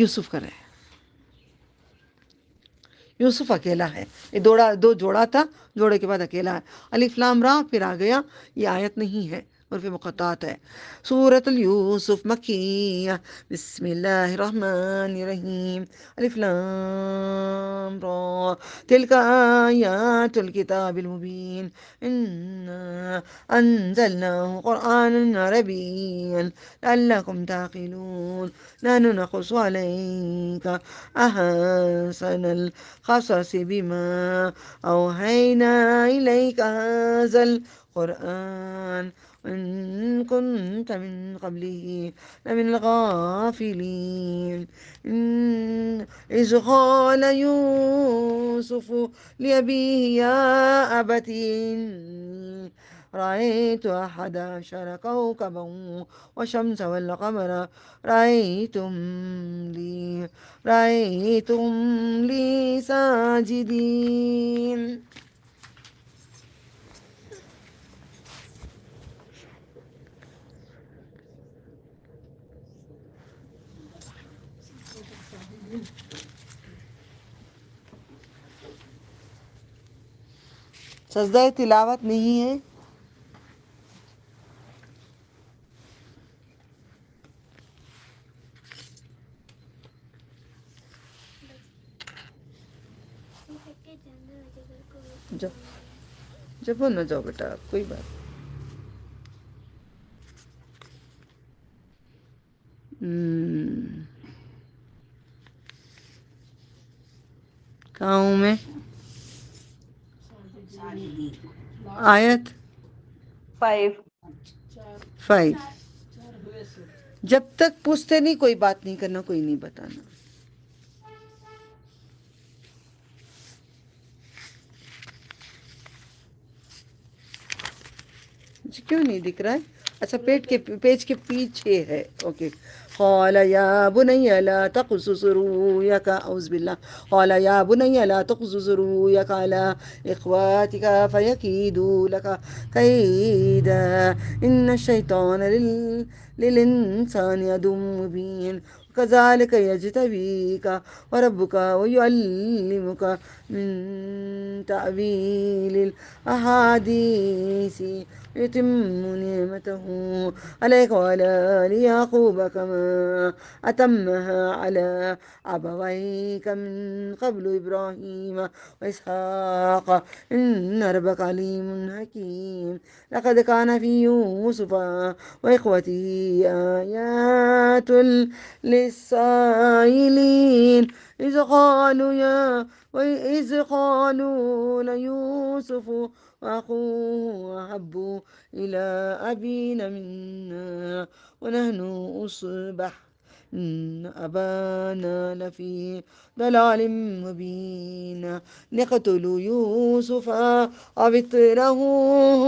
Speaker 2: یوسف کر رہے ہیں۔ یوسف اکیلا ہے، یہ دو جوڑا تھا، جوڑے کے بعد اکیلا ہے۔ الف لام را پھر آ گیا، یہ آیت نہیں ہے، حروف مقطعات ہے۔ سورۃ یوسف مکیہ، بسم اللہ الرحمن الرحیم، الف لام را، تلک آیات الکتاب المبین، انا انزلناه قرآنا عربیا لعلکم تعقلون، نحن نقص علیک احسن القصص بما اوحینا الیک هذا القرآن وإن كنت من قبله لمن الغافلين، إذ قال يوسف لأبيه يا أبت إني رأيت 11 كوكبا والشمس والقمر رأيتهم لي ساجدين۔ سجدہ تلاوت نہیں ہے، جب نہ جاؤ بیٹا، کوئی بات۔ کہاں ہوں میں؟ آیت 5۔ جب تک پوچھتے نہیں کوئی بات نہیں کرنا، کوئی نہیں بتانا۔ کیوں نہیں دکھ رہا ہے؟ اچھا پیج کے پیچھے ہے، اوکے۔ قال یا بنی لا تقصص رؤياك، اعوذ باللہ، قال یا بنی لا تقصص رؤياك على اخواتك فيكيدوا لك كيدا ان الشيطان للانسان عدو مبين كذلك يجتبيك وربك ويعلمك من تأويل الأحاديث يتم نعمته عليك وعلى آل يعقوب كما أتمها على أبويك من قبل إبراهيم وإسحاق إن ربك عليم حكيم، لقد كان في يوسف وإخوته آيات للسائلين إذ قالوا ليوسف وأخوه أحب إلى أبينا منا ونحن أصبح إن أبانا لفي ضلال مبين، نقتل يوسف أو اطرحوه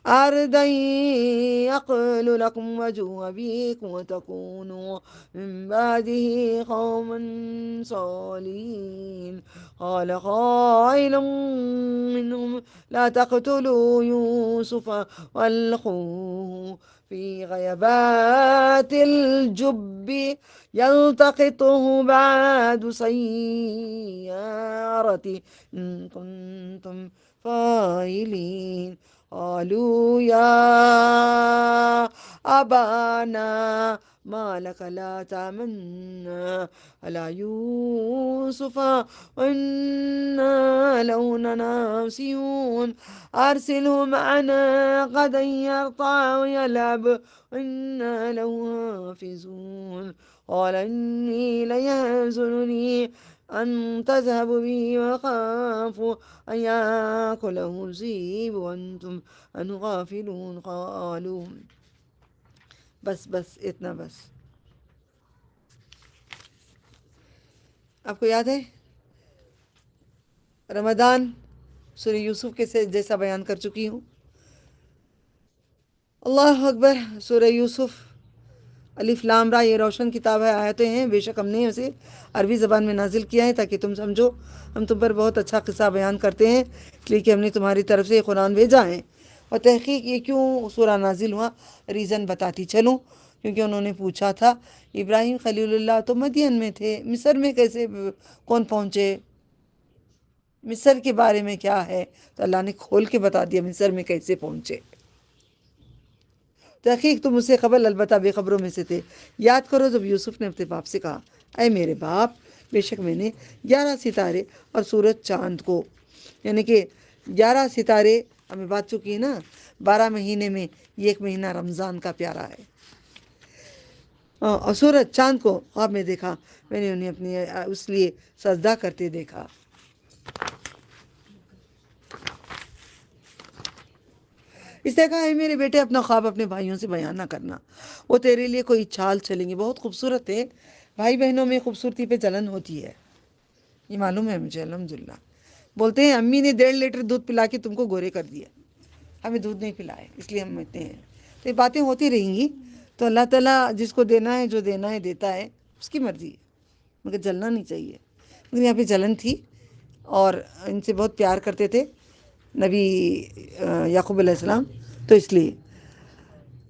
Speaker 2: أرضا يخل لكم وجه أبيكم وتكونوا من بعده قوما صالحين، قال قائل منهم لا تقتلوا يوسف والقوه في غيابات الجب يلتقطه بعد سيارة إن كنتم فاعلين، قالوا يا أبانا ما لك لا تأمنا على يوسف وإنا له لناصحون، أرسله معنا غدا يرتع ويلعب وإنا له حافظون، قال إني ليحزنني أن تذهب به وأخاف أن يأكله الذئب وأنتم عنه غافلون، قالوا بس اتنا بس۔ آپ کو یاد ہے رمضان سورہ یوسف کے سے جیسا بیان کر چکی ہوں۔ اللہ اکبر، سورہ یوسف الف لام را یہ روشن کتاب ہے، آیتیں ہیں، بے شک ہم نے اسے عربی زبان میں نازل کیا ہے تاکہ تم سمجھو، ہم تم پر بہت اچھا قصہ بیان کرتے ہیں اس لیے کہ ہم نے تمہاری طرف سے قرآن بھیجا ہے۔ اور تحقیق یہ کیوں سورہ نازل ہوا، ریزن بتاتی چلوں، کیونکہ انہوں نے پوچھا تھا ابراہیم خلیل اللہ تو مدین میں تھے، مصر میں کیسے کون پہنچے، مصر کے بارے میں کیا ہے، تو اللہ نے کھول کے بتا دیا مصر میں کیسے پہنچے۔ تحقیق تم اس سے قبل البتہ بے خبروں میں سے تھے، یاد کرو جب یوسف نے اپنے باپ سے کہا اے میرے باپ، بے شک میں نے 11 ستارے اور سورج چاند کو، یعنی کہ 11 ستارے ہمیں بات چکی ہے نا، 12 مہینے میں یہ ایک مہینہ رمضان کا پیارا ہے، اور سورج چاند کو خواب میں دیکھا، میں نے انہیں اپنی اس لیے سجدہ کرتے دیکھا۔ اس نے کہا ہے میرے بیٹے اپنا خواب اپنے بھائیوں سے بیان نہ کرنا، وہ تیرے لیے کوئی چال چلیں گے، بہت خوبصورت ہے، بھائی بہنوں میں خوبصورتی پہ جلن ہوتی ہے، یہ معلوم ہے مجھے الحمدللہ۔ بولتے ہیں امی نے 1.5 لیٹر دودھ پلا کے تم کو گورے کر دیا، ہمیں دودھ نہیں پلائے اس لیے ہم اتنے ہیں، تو یہ باتیں ہوتی رہیں گی، تو اللہ تعالیٰ جس کو دینا ہے جو دینا ہے دیتا ہے، اس کی مرضی ہے، مگر جلنا نہیں چاہیے، مگر یہاں پہ جلن تھی، اور ان سے بہت پیار کرتے تھے نبی یعقوب علیہ السلام، تو اس لیے،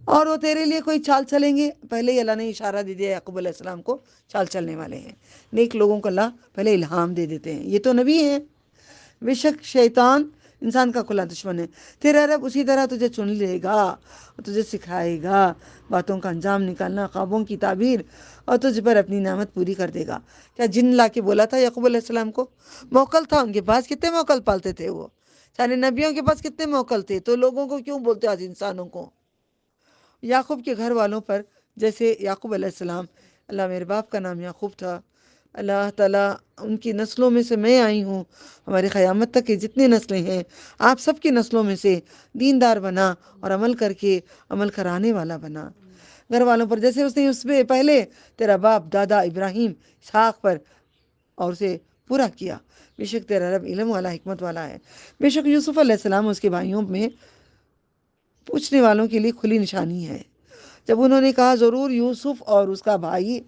Speaker 2: اور وہ تیرے لیے کوئی چال چلیں گے، پہلے ہی اللہ نے اشارہ دے دیا یعقوب علیہ السلام کو، چال چلنے والے ہیں، نیک لوگوں کو اللہ پہلے الہام دے دیتے ہیں، یہ تو نبی ہیں۔ بے شک شیطان انسان کا کھلا دشمن ہے، تیرا رب اسی طرح تجھے چن لے گا اور تجھے سکھائے گا باتوں کا انجام نکالنا، خوابوں کی تعبیر، اور تجھ پر اپنی نعمت پوری کر دے گا۔ کیا جن لا کے بولا تھا یعقوب علیہ السلام کو؟ موکل تھا ان کے پاس، کتنے موکل پالتے تھے وہ، سارے نبیوں کے پاس کتنے موکل تھے، تو لوگوں کو کیوں بولتے آج انسانوں کو؟ یعقوب کے گھر والوں پر، جیسے یعقوب علیہ السلام، اللہ میرے باپ کا نام یعقوب تھا، اللہ تعالیٰ ان کی نسلوں میں سے میں آئی ہوں، ہماری قیامت تک کی جتنی نسلیں ہیں آپ سب کی نسلوں میں سے دیندار بنا اور عمل کر کے عمل کرانے والا بنا، گھر والوں پر جیسے اس نے اس پہ پہلے تیرا باپ دادا ابراہیم اسحاق پر اور اسے پورا کیا۔ بے شک تیرا رب علم والا حکمت والا ہے۔ بے شک یوسف علیہ السلام اس کے بھائیوں میں پوچھنے والوں کے لیے کھلی نشانی ہے، جب انہوں نے کہا ضرور یوسف اور اس کا بھائی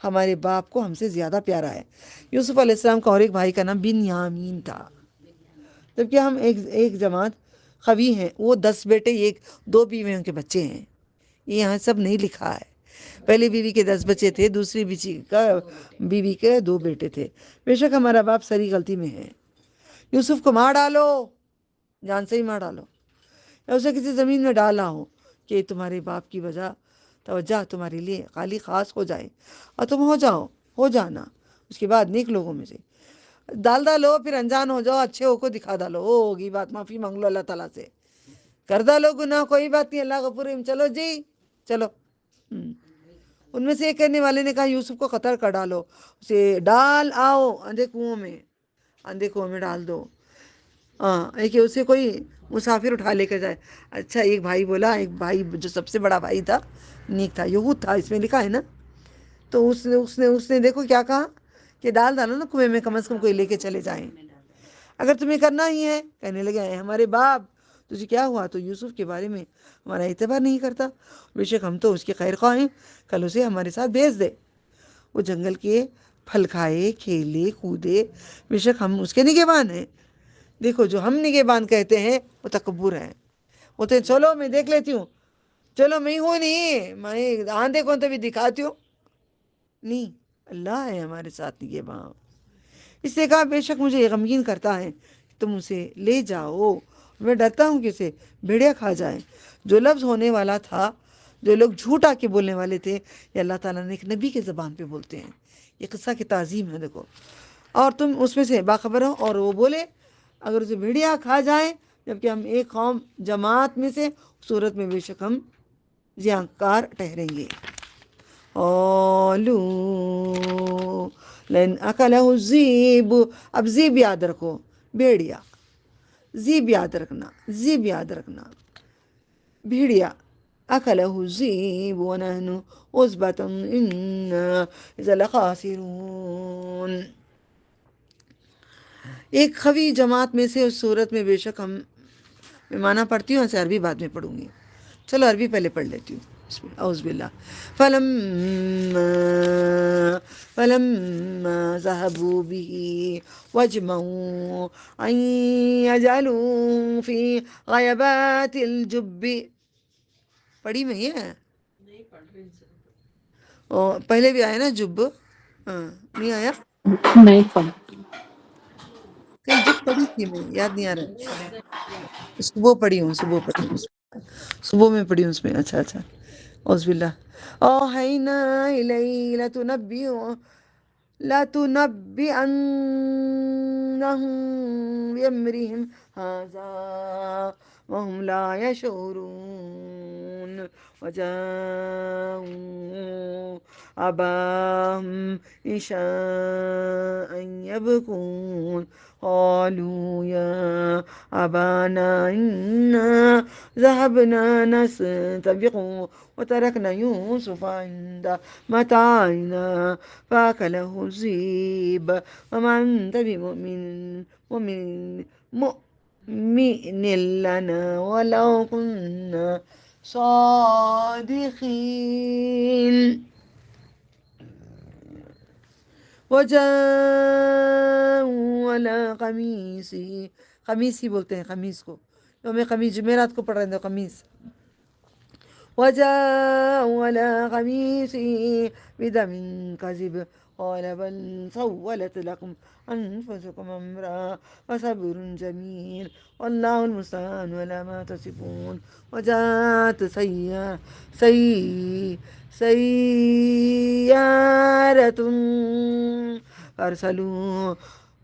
Speaker 2: ہمارے باپ کو ہم سے زیادہ پیارا ہے۔ یوسف علیہ السلام کا اور ایک بھائی کا نام بنیامین تھا، جبکہ ہم ایک جماعت خوی ہیں، وہ 10 بیٹے، 2 بیویوں کے بچے ہیں، یہ یہاں سب نہیں لکھا ہے، پہلی بیوی کے 10 بچے تھے، دوسری بیوی کے 2 بیٹے تھے۔ بے شک ہمارا باپ سری غلطی میں ہے، یوسف کو مار ڈالو، جان سے ہی مار ڈالو، یا اسے کسی زمین میں ڈالا ہو کہ تمہارے باپ کی توجہ تمہارے لیے خالی خاص ہو جائے اور تم ہو جانا اس کے بعد نیک لوگوں میں سے، ڈالو پھر انجان ہو جاؤ، اچھے ہو کو دکھا ڈالو، ہوگی بات، معافی مانگ لو اللہ تعالیٰ سے، کر ڈالو گناہ کوئی بات نہیں، اللہ غفور رحیم، چلو جی چلو۔ ان میں سے ایک کرنے والے نے کہا یوسف کو قتل کر ڈالو، اسے ڈال آؤ اندھے کنویں میں ڈال دو، کہ اسے کوئی مسافر اٹھا لے کر جائے۔ اچھا ایک بھائی بولا، ایک بھائی جو سب سے بڑا بھائی تھا نیک تھا، یہود تھا، اس میں لکھا ہے نا، تو اس نے دیکھو کیا کہا کہ ڈالو نا کنویں میں، کم از کم کوئی لے کے چلے جائیں، اگر تمہیں کرنا ہی ہے۔ کہنے لگے اے ہمارے باپ تجھے کیا ہوا، تو یوسف کے بارے میں ہمارا اعتبار نہیں کرتا، بے شک ہم تو اس کے خیر خواہ ہیں، کل اسے ہمارے ساتھ بھیج دے، وہ جنگل کے پھل کھائے، کھیلے کودے، بے شک ہم اس کے نگہبان ہیں۔ دیکھو جو ہم نگہبان کہتے ہیں وہ تکبر ہے، وہ تو چلو میں دیکھ لیتی ہوں، چلو میں ہوں نہیں، میں آندھے کو تو بھی دکھاتی ہوں، نہیں، اللہ ہے ہمارے ساتھ نگہبان۔ اس نے کہا بے شک مجھے یہ غمگین کرتا ہے کہ تم اسے لے جاؤ، میں ڈرتا ہوں کہ اسے بھیڑیا کھا جائے۔ جو لفظ ہونے والا تھا، جو لوگ جھوٹ آ کے بولنے والے تھے، یہ اللہ تعالیٰ نے ایک نبی کے زبان پہ بولتے ہیں، یہ قصہ کی تعظیم ہے دیکھو، اور تم اس میں سے باخبر ہو، اور وہ بولے اگر اسے بھیڑیا کھا جائے جبکہ ہم ایک قوم جماعت میں سے، صورت میں بے شک ہم زیانکار ٹھہریں گے۔ اولو لن اکلہ الذئب، اب ذئب یاد رکھو، بھیڑیا، ذئب یاد رکھنا، بھیڑیا، اکلہ الذئب ونحن عصبۃ انا اذا لخاسرون، ایک خوی جماعت میں سے، اس صورت میں بے شک ہم، میں معنی پڑھتی ہوں، ایسے عربی بعد میں پڑھوں گی، چلو عربی پہلے پڑھ لیتی ہوں۔ اعوذ باللہ فلما ذهبوا به واجمعوا ان يجعلوا في غيبات الجب. پڑھی میں ہے پہلے بھی آیا نا جب؟ نہیں آیا؟
Speaker 3: نہیں پڑھ.
Speaker 2: کہیں جب پڑھی تھی میں، یاد نہیں آ رہا. صبح پڑھی ہوں، صبح میں پڑھی ہوں اس میں. اچھا اعوذ باللہ. اوحینا الی لتنبئنهم بأمرهم هذا وهم لا يشعرون وجاءوا أباهم عشاء يبكون قالوا يا أبانا إنا ذهبنا نستبق وتركنا يوسف عند متاعنا فأكله الذئب وما أنت بمؤمن لنا ولو كنا صادقين. وجاءوا على قميصه، قمیص ہی بولتے ہیں قمیص کو، یوم قمیص جمعرات کو پڑھ رہے ہیں قمیص. وجاءوا على قميصه بدم كذب قال بل سولت لكم أنفسكم أمرا فصبر جميل والله المستعان على ما تصفون. وجاءت سيارة فأرسلوا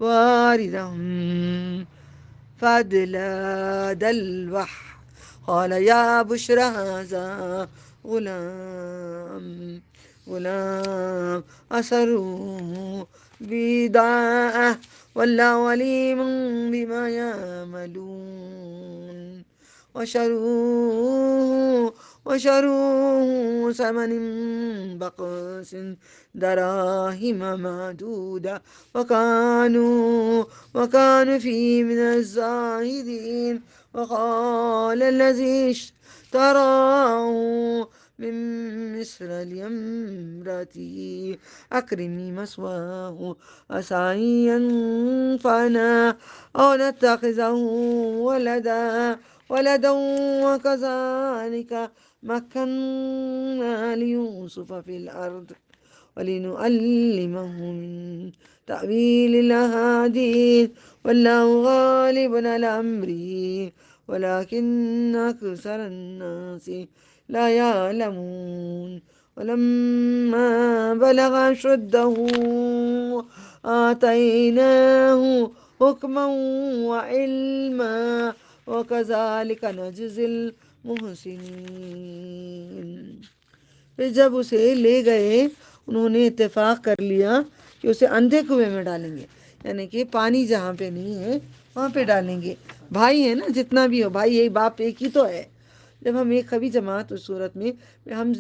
Speaker 2: واردهم فأدلى دلوه قال يا بشرى هذا غلام أسروه بداءة والله عليم بما يعملون. وشروه ثمن بخس دراهم معدودة وكانوا فيه من الزاهدين. وقال الذي اشتراه من مصر لامرأته أكرمي مثواه عسى أن ينفعنا أو نتخذه ولدا وكذلك مكنا ليوسف في الأرض ولنعلمه من تأويل الأحاديث والله غالب على أمره ولكن أكثر الناس لا يعلمون. ولما بلغ أشده آتيناه حكما وعلما وكذلك نجزي المحسنين. پھر جب اسے لے گئے انہوں نے اتفاق کر لیا کہ اسے اندھے کنویں میں ڈالیں گے، یعنی کہ پانی جہاں پہ نہیں ہے وہاں پہ ڈالیں گے. بھائی ہے نا، جتنا بھی ہو بھائی، ایک باپ ایک ہی تو ہے. جب ہم ایک کبھی جماعت اس صورت میں ہم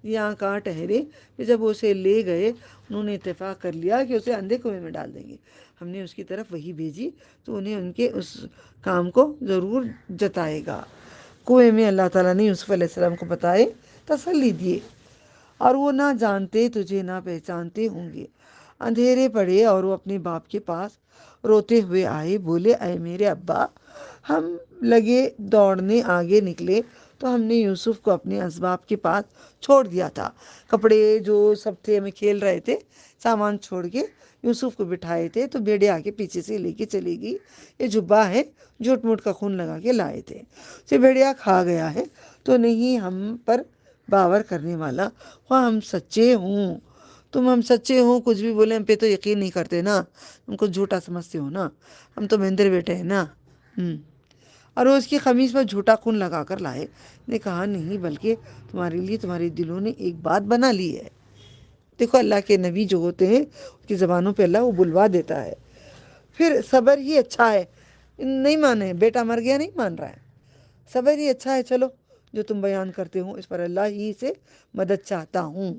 Speaker 2: یہاں کہاں ٹھہرے، پھر جب اسے لے گئے انہوں نے اتفاق کر لیا کہ اسے اندھے کنویں میں ڈال دیں گے. ہم نے اس کی طرف وہی بھیجی تو انہیں ان کے اس کام کو ضرور جتائے گا. کنویں میں اللہ تعالیٰ نے یوسف علیہ السلام کو بتائے، تسلی دیے. اور وہ نہ جانتے تجھے نہ پہچانتے ہوں گے. اندھیرے پڑے اور وہ اپنے باپ کے پاس روتے ہوئے آئے، بولے اے میرے ابا. ہم لگے دوڑنے آگے نکلے تو ہم نے یوسف کو اپنے اسباب کے پاس چھوڑ دیا تھا. کپڑے جو سب تھے ہمیں کھیل رہے تھے، سامان چھوڑ کے یوسف کو بٹھائے تھے تو بھیڑیا آ کے پیچھے سے لے کے چلی گئی. یہ جبہ ہے، جھوٹ موٹ کا خون لگا کے لائے تھے، اسے بھیڑیا کھا گیا ہے تو نہیں ہم پر باور کرنے والا. خواہ ہم سچے ہوں، تم ہم سچے ہوں کچھ بھی بولے ہم پہ تو یقین نہیں کرتے نا، ہم کو جھوٹا سمجھتے ہو نا، ہم تو مہندر بیٹے ہیں نا. اور وہ اس کی قمیص پر جھوٹا خون لگا کر لائے. نے کہا نہیں، بلکہ تمہارے لیے تمہارے دلوں نے ایک بات بنا لی ہے. دیکھو اللہ کے نبی جو ہوتے ہیں ان کی زبانوں پہ اللہ وہ بلوا دیتا ہے. پھر صبر ہی اچھا ہے. نہیں مانے، بیٹا مر گیا نہیں مان رہا ہے، صبر ہی اچھا ہے. چلو جو تم بیان کرتے ہو اس پر اللہ ہی سے مدد چاہتا ہوں.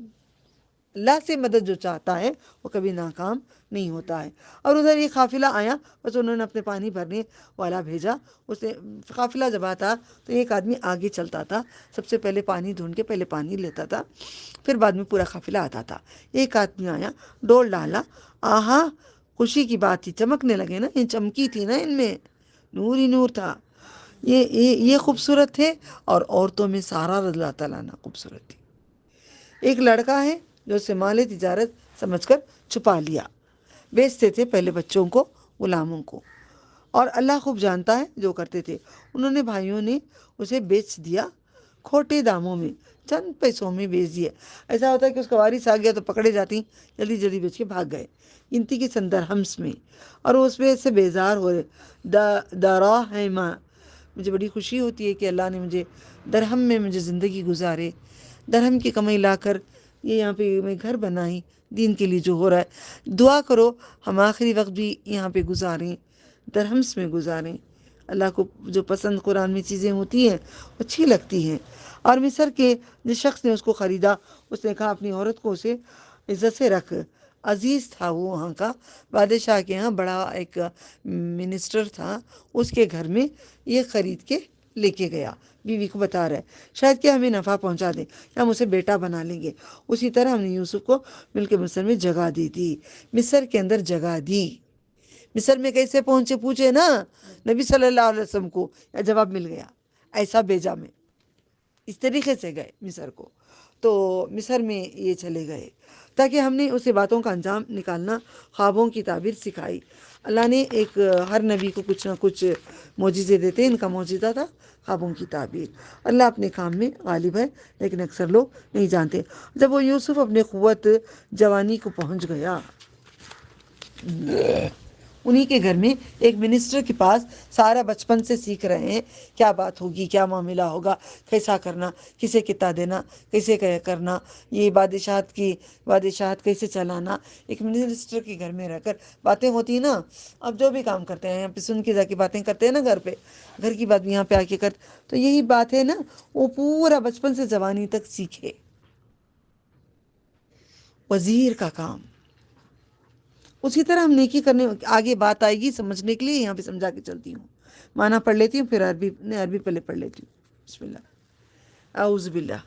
Speaker 2: اللہ سے مدد جو چاہتا ہے وہ کبھی ناکام نہیں ہوتا ہے. اور ادھر یہ قافلہ آیا، بس انہوں نے اپنے پانی بھرنے والا بھیجا. اس نے قافلہ جب آتا تو ایک آدمی آگے چلتا تھا، سب سے پہلے پانی ڈھونڈ کے پہلے پانی لیتا تھا، پھر بعد میں پورا قافلہ آتا تھا. ایک آدمی آیا، ڈول ڈالا، آہا خوشی کی بات تھی، چمکنے لگے نا، یہ چمکی تھی نا، ان میں نور ہی نور تھا. یہ خوبصورت تھے، اور عورتوں میں سارا رضی اللہ تعالیٰ عنہ خوبصورت تھی. ایک لڑکا ہے جو اسے مال تجارت سمجھ کر چھپا لیا، بیچتے تھے پہلے بچوں کو، غلاموں کو، اور اللہ خوب جانتا ہے جو کرتے تھے. انہوں نے بھائیوں نے اسے بیچ دیا کھوٹے داموں میں، چند پیسوں میں بیچ دیا. ایسا ہوتا ہے کہ اس کا وارث آ گیا تو پکڑے جاتی، جلدی جلدی بیچ کے بھاگ گئے، گنتی کے چند درہمس میں. اور وہ اس پہ سے بیزار ہو رہے. دراہما، مجھے بڑی خوشی ہوتی ہے کہ اللہ نے مجھے درہم میں مجھے زندگی گزارے، درہم کی کمائی لا کر یہ یہاں پہ میں گھر بنائی دین کے لیے جو ہو رہا ہے. دعا کرو ہم آخری وقت بھی یہاں پہ گزاریں، درہمس میں گزاریں. اللہ کو جو پسند قرآن میں چیزیں ہوتی ہیں اچھی لگتی ہیں. اور مصر کے جس شخص نے اس کو خریدا، اس نے کہا اپنی عورت کو اسے عزت سے رکھ. عزیز تھا وہ وہاں کا بادشاہ کے ہاں، بڑا ایک منسٹر تھا، اس کے گھر میں یہ خرید کے لے کے گیا. بیوی کو بتا رہا ہے شاید کہ ہمیں نفع پہنچا دیں، ہم اسے بیٹا بنا لیں گے. اسی طرح ہم نے یوسف کو مل کے مصر میں جگہ دی تھی، مصر کے اندر جگہ دی. مصر میں کیسے پہنچے پوچھے نا نبی صلی اللہ علیہ وسلم کو، یا جواب مل گیا، ایسا بیجا میں اس طریقے سے گئے مصر کو. تو مصر میں یہ چلے گئے تاکہ ہم نے اسے باتوں کا انجام نکالنا، خوابوں کی تعبیر سکھائی. اللہ نے ایک ہر نبی کو کچھ نہ کچھ معجزے دیتے، ان کا معجزہ تھا خوابوں کی تعبیر. اللہ اپنے کام میں غالب ہے، لیکن اکثر لوگ نہیں جانتے. جب وہ یوسف اپنے قوت جوانی کو پہنچ گیا، انہی کے گھر میں ایک منسٹر کے پاس سارا بچپن سے سیکھ رہے ہیں کیا بات ہوگی، کیا معاملہ ہوگا، کیسا کرنا، کسے کتا دینا، کیسے کرنا، یہ بادشاہت کیسے چلانا. ایک منسٹر کے گھر میں رہ کر باتیں ہوتی ہیں نا. اب جو بھی کام کرتے ہیں یہاں پہ سن کے جا کے باتیں کرتے ہیں نا، گھر کی بات بھی یہاں پہ آ کے کرتے، تو یہی بات ہے نا، وہ پورا بچپن سے جوانی تک سیکھے. وزیر کا کام اسی طرح ہم نیکی کرنے، آگے بات آئے گی سمجھنے کے لیے، یہاں پہ سمجھا کے چلتی ہوں. معنی پڑھ لیتی ہوں، پھر عربی پہلے پڑھ لیتی ہوں. بسم اللہ. اعوذ باللہ.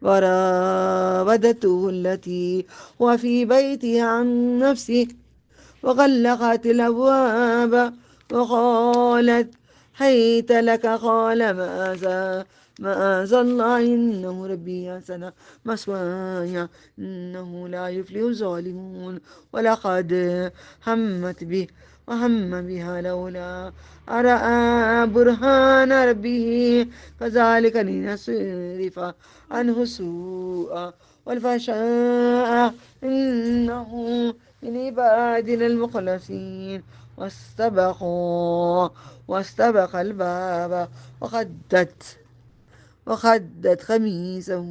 Speaker 2: وراودته التي هو في بيتها عن نفسه وغلقت الأبواب وقالت هيت لك، قال معاذ الله إنه ربي أحسن مثواي إنه لا يفلح الظالمون ولقد همت به وهم بها لولا أن رأى برهان ربه كذلك لنصرف عنه السوء والفحشاء إنه من عبادنا المخلصين. واستبق الباب وقدت قميصه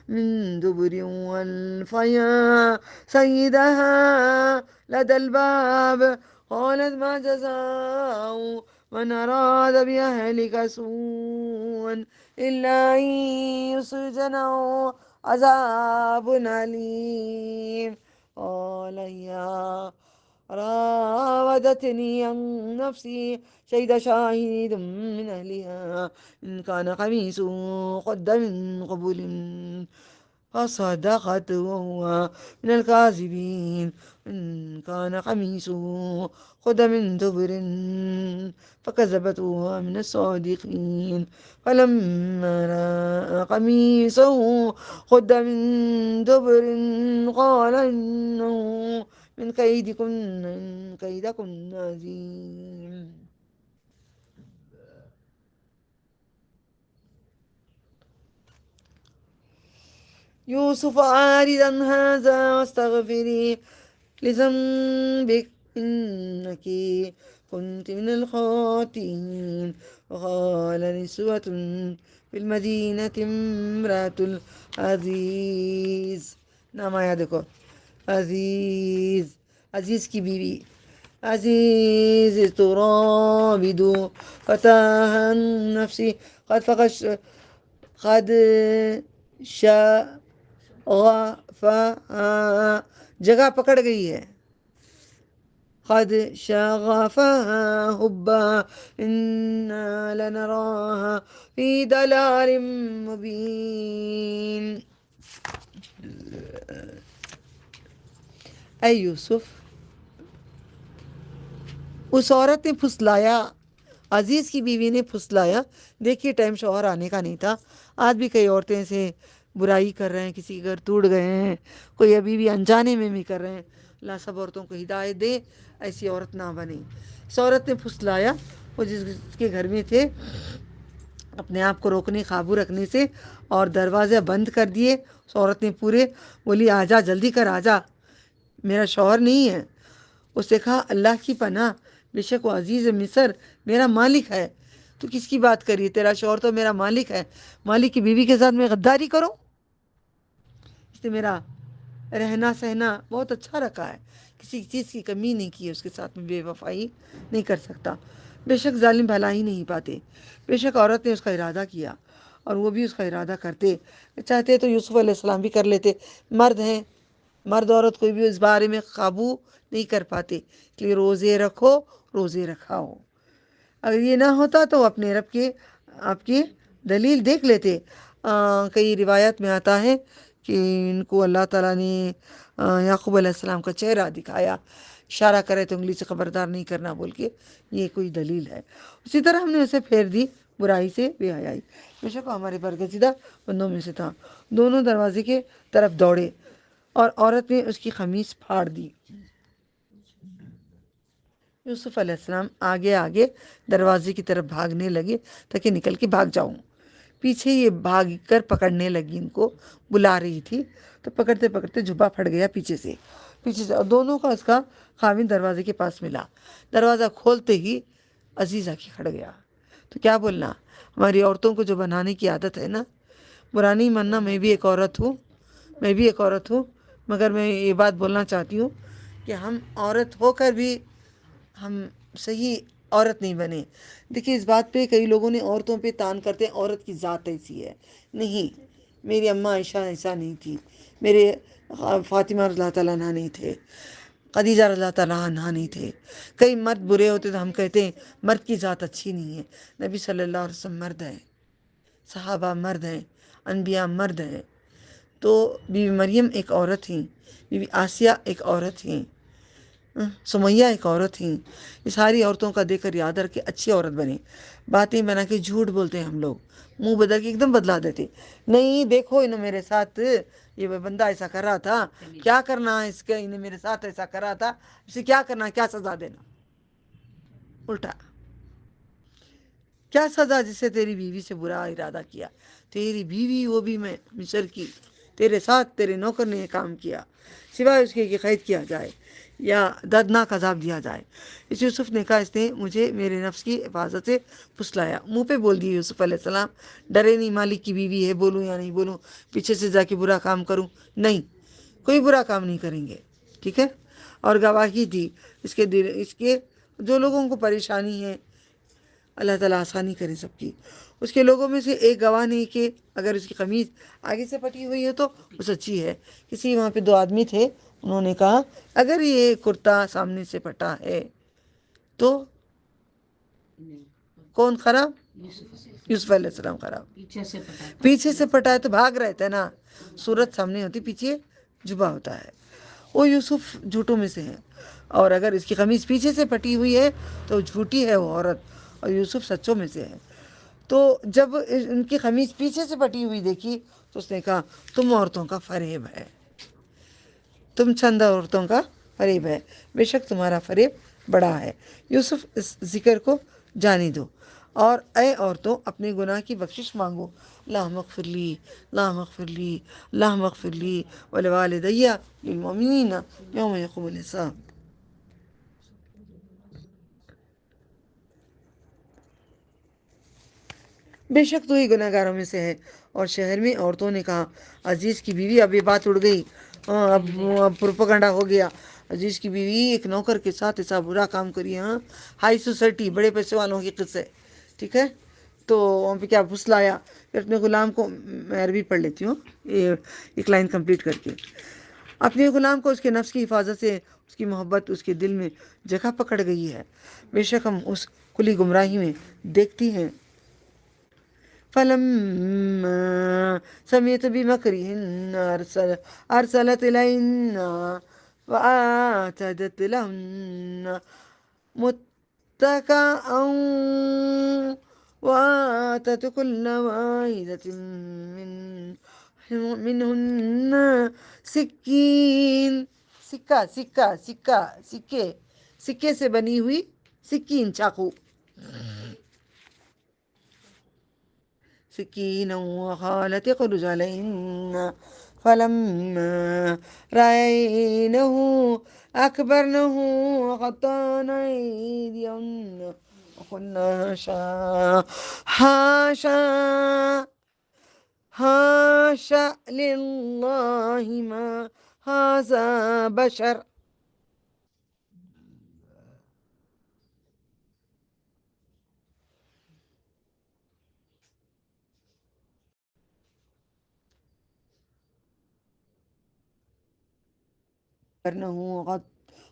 Speaker 2: من دبر والفيا سيدها لدى الباب. قالت ما جزاء من أراد بأهلك سوءا إلا أن يسجن أو عذاب أليم. قال يا راودتني عن نفسي شهد شاهد من أهلها إن كان قميصه قد من قبل فصدقت وهو من الكاذبين إن كان قميصه قد من دبر فكذبت وهو من الصادقين. فلما رأى قميصه قد من دبر قال إنه من كيدكن عظيم. يوسف أعرض عن هذا واستغفري لذنبك إنك كنت من الخاطئين. وقال نسوة في المدينة امرأة العزيز، نام آیا دیکھو، عزیز کی بیوی، عزیز تراود فتاها عن نفسي قد جگہ پکڑ گئی ہے. قد شغفها حبا إنا لنراها في ضلال مبين. اے یوسف، اس عورت نے پھسلایا، عزیز کی بیوی نے پھسلایا. دیکھیے ٹائم شوہر آنے کا نہیں تھا. آج بھی کئی عورتیں ایسے برائی کر رہے ہیں، کسی کے گھر ٹوٹ گئے ہیں، کوئی ابھی بھی انجانے میں بھی کر رہے ہیں. اللہ سب عورتوں کو ہدایت دے، ایسی عورت نہ بنے. اس عورت نے پھسلایا، وہ جس کے گھر میں تھے، اپنے آپ کو روکنے قابو رکھنے سے، اور دروازے بند کر دیے. اس عورت نے پورے بولی آجا جلدی کر آجا، میرا شوہر نہیں ہے. اس نے کہا اللہ کی پناہ، بے شک وہ عزیز مصر میرا مالک ہے. تو کس کی بات کری؟ تیرا شوہر تو میرا مالک ہے. مالک کی بیوی کے ساتھ میں غداری کروں؟ اس نے میرا رہنا سہنا بہت اچھا رکھا ہے، کسی چیز کی کمی نہیں کی ہے. اس کے ساتھ میں بے وفائی نہیں کر سکتا. بے شک ظالم بھلا ہی نہیں پاتے. بے شک عورت نے اس کا ارادہ کیا، اور وہ بھی اس کا ارادہ کرتے چاہتے تو یوسف علیہ السلام بھی کر لیتے. مرد ہیں، مرد عورت کوئی بھی اس بارے میں قابو نہیں کر پاتے. اس لیے روزے رکھو، روزے رکھاؤ. اگر یہ نہ ہوتا تو اپنے رب کے آپ کی دلیل دیکھ لیتے. کئی روایت میں آتا ہے کہ ان کو اللہ تعالیٰ نے یعقوب علیہ السلام کا چہرہ دکھایا، اشارہ کرے تو انگلی سے خبردار نہیں کرنا بول کے. یہ کوئی دلیل ہے. اسی طرح ہم نے اسے پھیر دی برائی سے بے حیائی. بے شک ہمارے برگزیدہ بندوں میں سے تھا. دونوں دروازے کے طرف دوڑے، اور عورت نے اس کی قمیص پھاڑ دی. یوسف علیہ السلام آگے آگے دروازے کی طرف بھاگنے لگے تاکہ نکل کے بھاگ جاؤں. پیچھے یہ بھاگ کر پکڑنے لگی، ان کو بلا رہی تھی. تو پکڑتے پکڑتے جھبا پھٹ گیا پیچھے سے، اور دونوں کا اس کا خاوند دروازے کے پاس ملا. دروازہ کھولتے ہی عزیز آ کے کھڑ گیا. تو کیا بولنا، ہماری عورتوں کو جو بنانے کی عادت ہے نا، برا نہیں ماننا، میں بھی ایک عورت ہوں، میں بھی ایک عورت ہوں. مگر میں یہ بات بولنا چاہتی ہوں کہ ہم عورت ہو کر بھی ہم صحیح عورت نہیں بنے. دیکھیے اس بات پہ کئی لوگوں نے عورتوں پہ تان کرتے ہیں عورت کی ذات ایسی ہے. نہیں، میری اماں عائشہ ایسا نہیں تھی، میرے فاطمہ رضی اللہ تعالیٰ عنہ نہیں تھے، خدیجہ رضی اللہ تعالیٰ عنہ نہیں تھے. کئی مرد برے ہوتے تو ہم کہتے ہیں مرد کی ذات اچھی نہیں ہے. نبی صلی اللہ علیہ وسلم مرد ہیں، صحابہ مرد ہیں، انبیاء مرد ہیں. تو بی بی مریم ایک عورت تھیں، بی بی آسیہ ایک عورت تھیں، سمیہ ایک عورت تھیں. یہ ساری عورتوں کا دیکھ کر یاد رکھ کے اچھی عورت بنے. باتیں بنا کے جھوٹ بولتے ہیں ہم لوگ، منہ بدل کے ایک دم بدلا دیتے. نہیں دیکھو انہوں میرے ساتھ یہ بندہ ایسا کر رہا تھا، کیا کرنا ہے اس کا، انہیں میرے ساتھ ایسا کر رہا تھا، اسے کیا کرنا، کیا سزا دینا. الٹا کیا سزا جسے تیری بیوی سے برا ارادہ کیا. تیری بیوی وہ بھی میں مصر کی، تیرے ساتھ تیرے نوکر نے یہ کام کیا، سوائے اس کے کہ قید کیا جائے یا دردناک عذاب دیا جائے. اس یوسف نے کہا اس نے مجھے میرے نفس کی حفاظت سے پھسلایا. منہ پہ بول دیے یوسف علیہ السلام، ڈرے نہیں مالک کی بیوی ہے، بولوں یا نہیں بولوں، پیچھے سے جا کے برا کام کروں. نہیں، کوئی برا کام نہیں کریں گے، ٹھیک ہے. اور گواہی دی اس کے جو لوگوں کو پریشانی ہے، اللہ تعالیٰ آسانی کرے سب کی. اس کے لوگوں میں سے ایک گواہ نہیں کہ اگر اس کی قمیض آگے سے پھٹی ہوئی ہے تو وہ سچی ہے. کسی وہاں پہ دو آدمی تھے، انہوں نے کہا اگر یہ کرتا سامنے سے پھٹا ہے تو کون خراب؟ یوسف علیہ السلام خراب. پیچھے سے پھٹا ہے تو بھاگ رہے تھے نا، صورت سامنے ہوتی، پیچھے جھبا ہوتا ہے. وہ یوسف جھوٹوں میں سے ہیں. اور اگر اس کی قمیض پیچھے سے پھٹی ہوئی ہے تو جھوٹی ہے وہ عورت، اور یوسف سچوں میں سے ہے. تو جب ان کی قمیض پیچھے سے پھٹی ہوئی دیکھی تو اس نے کہا تم عورتوں کا فریب ہے، تم چند عورتوں کا فریب ہے، بے شک تمہارا فریب بڑا ہے. یوسف اس ذکر کو جانے دو، اور اے عورتوں اپنے گناہ کی بخشش مانگو. اللہم اغفر لی، اللہم اغفر لی، اللہم اغفر لی ولوالدی للمؤمنین یوم یقوم الحساب. بے شک تو ہی گناہ گاروں میں سے ہے. اور شہر میں عورتوں نے کہا عزیز کی بیوی، اب یہ بات اڑ گئی، اب پروپیگنڈا ہو گیا. عزیز کی بیوی ایک نوکر کے ساتھ ایسا برا کام کری. ہائی سوسائٹی، بڑے پیسے والوں کے قصے، ٹھیک ہے. تو وہاں پہ کیا پھسلایا. پھر اپنے غلام کو، میں عربی پڑھ لیتی ہوں ایک لائن کمپلیٹ کر کے. اپنے غلام کو اس کے نفس کی حفاظت سے اس کی محبت اس کے دل میں جگہ پکڑ گئی ہے. بے شک ہم اس کھلی گمراہی میں دیکھتی ہیں. فلما سمعت بمكرهن أرسلت إليهن وآتت لهن متكئا وآتت كل واحدة منهن سکے سے بنی ہوئی سکین، چاقو. سكينا وقالت اخرج عليهن فلما رأينه أكبرنه وقطعن أيديهن وقلنا حاشا لله ما هذا بشر.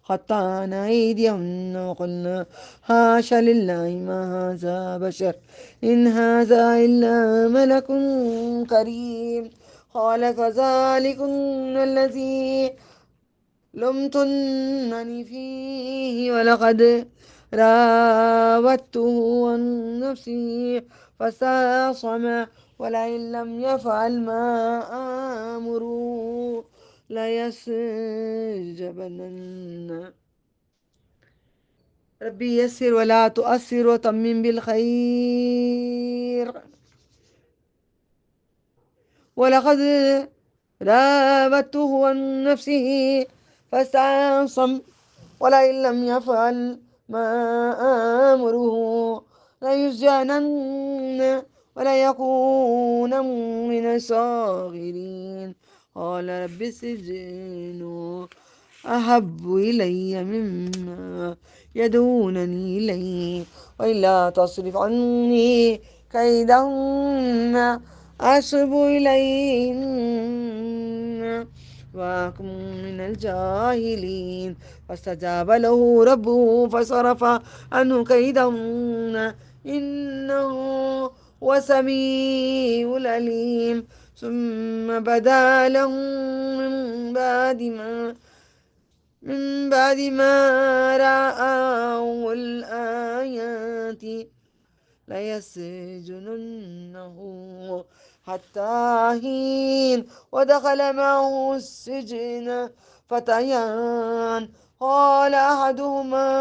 Speaker 2: قطعنا أيديهن وقلنا حاشا لله ما هذا بشر إن هذا إلا ملك كريم. قال فذلكن الذي لمتنني فيه ولقد راودته عن نفسه فاستعصم ولئن لم يفعل ما آمره ليسجنن. ربي يسر ولا تؤثر وتمم بالخير. ولقد راودته عن نفسه فاستعصم ولئن لم يفعل ما آمره ليسجنن وليكون من الصاغرين. قال رب السجن أحب إلي مما يدعونني إليه وإلا تصرف عني كيدهن أصب إليهن وأكن من الجاهلين. فاستجاب له ربه فصرف عنه كيدهن إنه هو السميع العليم. ثم بدا لهم من بعد ما رأوا الآيات ليسجننه حتى حين. ودخل معه السجن فتيان قال أحدهما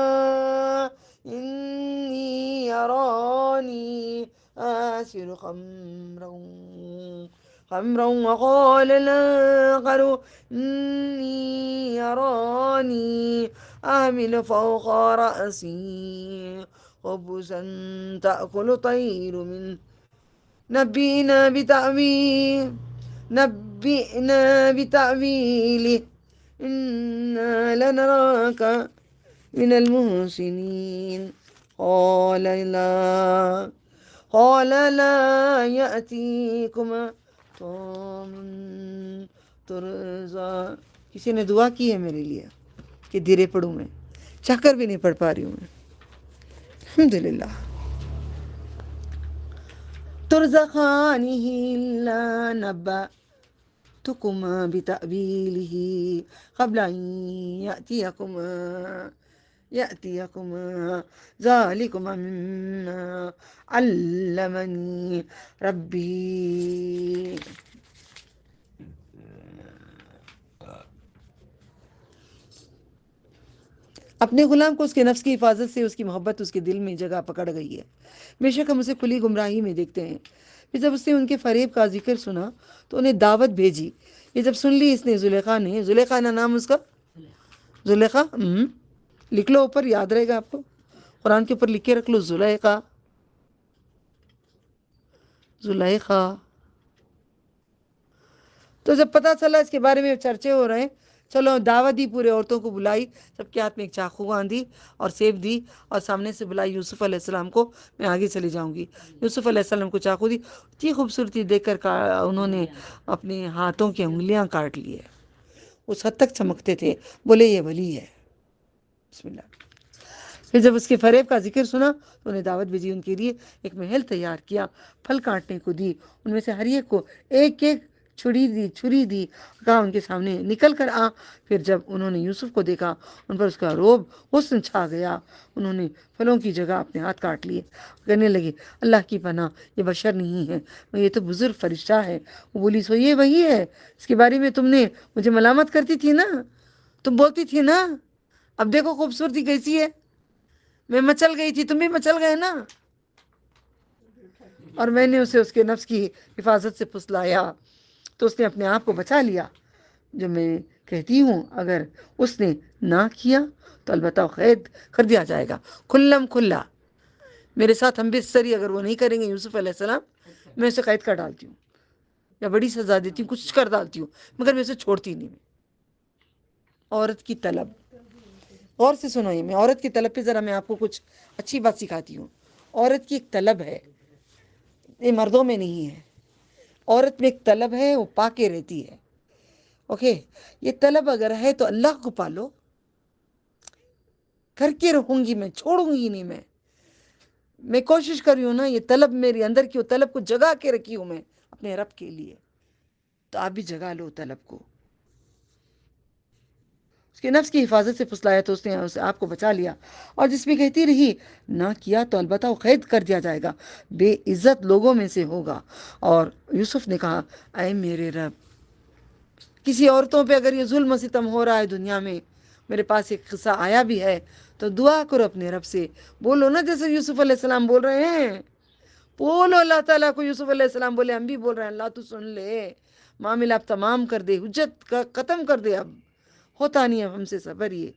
Speaker 2: إني يراني آسر خمرا وقال الآخر إني يراني أحمل فوق رأسي خبزا تأكل طير منه نبئنا بتأويله إنا لنراك من المحسنين. قال لا يأتيكما طعام ترزا. کسی نے دعا کی ہے میرے لیے کہ دھیرے پڑھوں، میں چاہ کر بھی نہیں پڑھ پا رہی ہوں میں. الحمدللہ. ترزقانه إلا نبأتكما بتأويله قبل أن يأتيكما ذلكما مما علمني ربي. اپنے غلام کو اس کے نفس کی حفاظت سے اس کی محبت اس کے دل میں جگہ پکڑ گئی ہے. بے شک ہم اسے کھلی گمراہی میں دیکھتے ہیں. پھر جب اس نے ان کے فریب کا ذکر سنا تو انہیں دعوت بھیجی. یہ جب سن لی اس نے زلیخا نا نام اس کا، زلیخا لکھ لو اوپر، یاد رہے گا آپ کو، قرآن کے اوپر لکھ کے رکھ لو، زلیخا. تو جب پتہ چلا اس کے بارے میں چرچے ہو رہے ہیں چلو دعوت دی، پورے عورتوں کو بلائی، سب کے ہاتھ میں ایک چاقو باندھی اور سیب دی اور سامنے سے بلائی یوسف علیہ السلام کو، میں آگے چلی جاؤں گی۔ یوسف علیہ السلام کو چاقو دی، اتنی خوبصورتی دیکھ کر انہوں نے اپنے ہاتھوں کی انگلیاں کاٹ لی ہے، اس حد تک چمکتے تھے، بولے یہ ولی ہے۔ بسم اللہ۔ پھر جب اس کے فریب کا ذکر سنا تو انہیں دعوت بھیجی، ان کے لیے ایک محل تیار کیا، پھل کاٹنے کو دی، ان میں سے ہر ایک کو ایک ایک چھری دی، کہا ان کے سامنے نکل کر آ۔ پھر جب انہوں نے یوسف کو دیکھا ان پر اس کا روب حسن چھا گیا، انہوں نے پھلوں کی جگہ اپنے ہاتھ کاٹ لیے، کہنے لگے اللہ کی پناہ، یہ بشر نہیں ہے، یہ تو بزرگ فرشتہ ہے۔ وہ بولی سو یہ وہی ہے اس کے بارے میں تم نے مجھے ملامت کرتی تھی نا، تم بولتی تھی نا، اب دیکھو خوبصورتی کیسی ہے، میں مچل گئی تھی، تم بھی مچل گئے نا، اور میں نے اسے اس کے نفس کی حفاظت سے پھسلایا تو اس نے اپنے آپ کو بچا لیا۔ جو میں کہتی ہوں اگر اس نے نہ کیا تو البتہ قید کر دیا جائے گا، کھلم کھلا۔ میرے ساتھ ہم بستری اگر وہ نہیں کریں گے یوسف علیہ السلام، میں اسے قید کر ڈالتی ہوں یا بڑی سزا دیتی ہوں، کچھ کر ڈالتی ہوں، مگر میں اسے چھوڑتی نہیں۔ عورت کی طلب، غور سے سنو، یہ میں عورت کی طلب پہ ذرا میں آپ کو کچھ اچھی بات سکھاتی ہوں۔ عورت کی ایک طلب ہے، یہ مردوں میں نہیں ہے، عورت میں ایک طلب ہے، وہ پا کے رہتی ہے۔ اوکے، یہ طلب اگر ہے تو اللہ کو پالو، کر کے رہوں گی، میں چھوڑوں گی نہیں، میں کوشش کر رہی ہوں نا، یہ طلب میری اندر کی، وہ طلب کو جگا کے رکھی ہوں میں اپنے رب کے لیے، تو آپ بھی جگا لو طلب کو۔ اس کے نفس کی حفاظت سے پھسلایا تو اس نے آپ کو بچا لیا، اور جس بھی کہتی رہی نہ کیا تو البتہ وہ قید کر دیا جائے گا، بے عزت لوگوں میں سے ہوگا۔ اور یوسف نے کہا اے میرے رب، کسی عورتوں پہ اگر یہ ظلم و ستم ہو رہا ہے دنیا میں، میرے پاس ایک قصہ آیا بھی ہے، تو دعا کرو اپنے رب سے، بولو نا جیسے یوسف علیہ السلام بول رہے ہیں، بولو اللہ تعالیٰ کو، یوسف علیہ السلام بولے، ہم بھی بول رہے ہیں، اللہ تو سن لے، معاملہ اب تمام کر دے، حجت ختم کر دے، اب ہوتا نہیں، اب ہم سے صبر یہ۔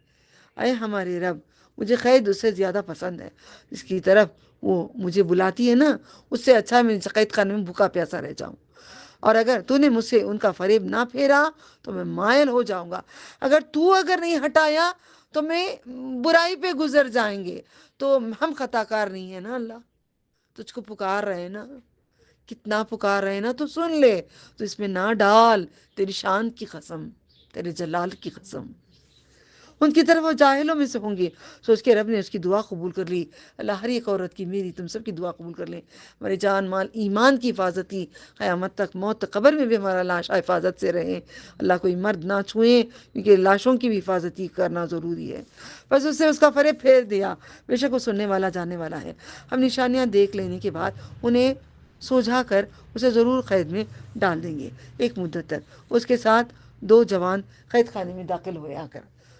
Speaker 2: اے ہمارے رب، مجھے قید اس سے زیادہ پسند ہے جس کی طرف وہ مجھے بلاتی ہے نا، اس سے اچھا میں قید خانے میں بھوکا پیاسا رہ جاؤں، اور اگر تو نے مجھ سے ان کا فریب نہ پھیرا تو میں مائل ہو جاؤں گا، اگر نہیں ہٹایا تو میں برائی پہ گزر جائیں گے، تو ہم خطا کار نہیں ہیں نا اللہ، تجھ کو پکار رہے ہیں نا، کتنا پکار رہے ہیں نا، تو سن لے، تو اس میں نہ ڈال، تیری شان کی قسم، تیرے جلال کی قسم۔ ان کی طرف وہ جاہلوں میں سے ہوں گے، سو اس کے رب نے اس کی دعا قبول کر لی۔ اللہ ہر ایک عورت کی، میری، تم سب کی دعا قبول کر لیں، ہمارے جان مال ایمان کی حفاظت کی، قیامت تک، موت قبر میں بھی ہمارا لاشا حفاظت سے رہیں، اللہ کوئی مرد نہ چھوئیں، کیونکہ لاشوں کی بھی حفاظتی کرنا ضروری ہے۔ بس اس سے اس کا فریب پھیر دیا، بے شک وہ سننے والا جاننے والا ہے۔ ہم نشانیاں دیکھ لینے کے بعد انہیں سوجھا کر اسے ضرور قید میں ڈال دیں گے ایک مدت تک۔ اس کے ساتھ 2 جوان قید خانے میں داخل ہوئے، آ کر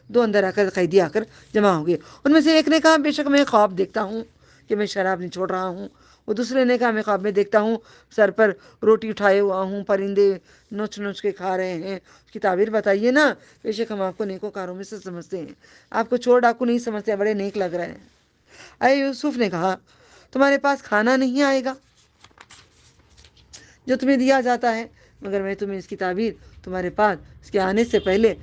Speaker 2: 2 اندر آ کر، قیدی آ کر جمع ہو گئے۔ ان میں سے ایک نے کہا بے شک میں خواب دیکھتا ہوں کہ میں شراب نہیں چھوڑ رہا ہوں۔ وہ دوسرے نے کہا میں خواب میں دیکھتا ہوں سر پر روٹی اٹھائے ہوا ہوں، پرندے نوچ نوچ کے کھا رہے ہیں، اس کی تعبیر بتائیے نا، بے شک ہم آپ کو نیکوکاروں میں سے سمجھتے ہیں، آپ کو چور ڈاکو نہیں سمجھتے، بڑے نیک لگ رہے ہیں۔ اے یوسف نے کہا تمہارے پاس کھانا نہیں آئے گا جو تمہیں دیا جاتا ہے، مگر میں تمہیں اس کی تعبیر تمہارے پاس اس کے آنے سے پہلے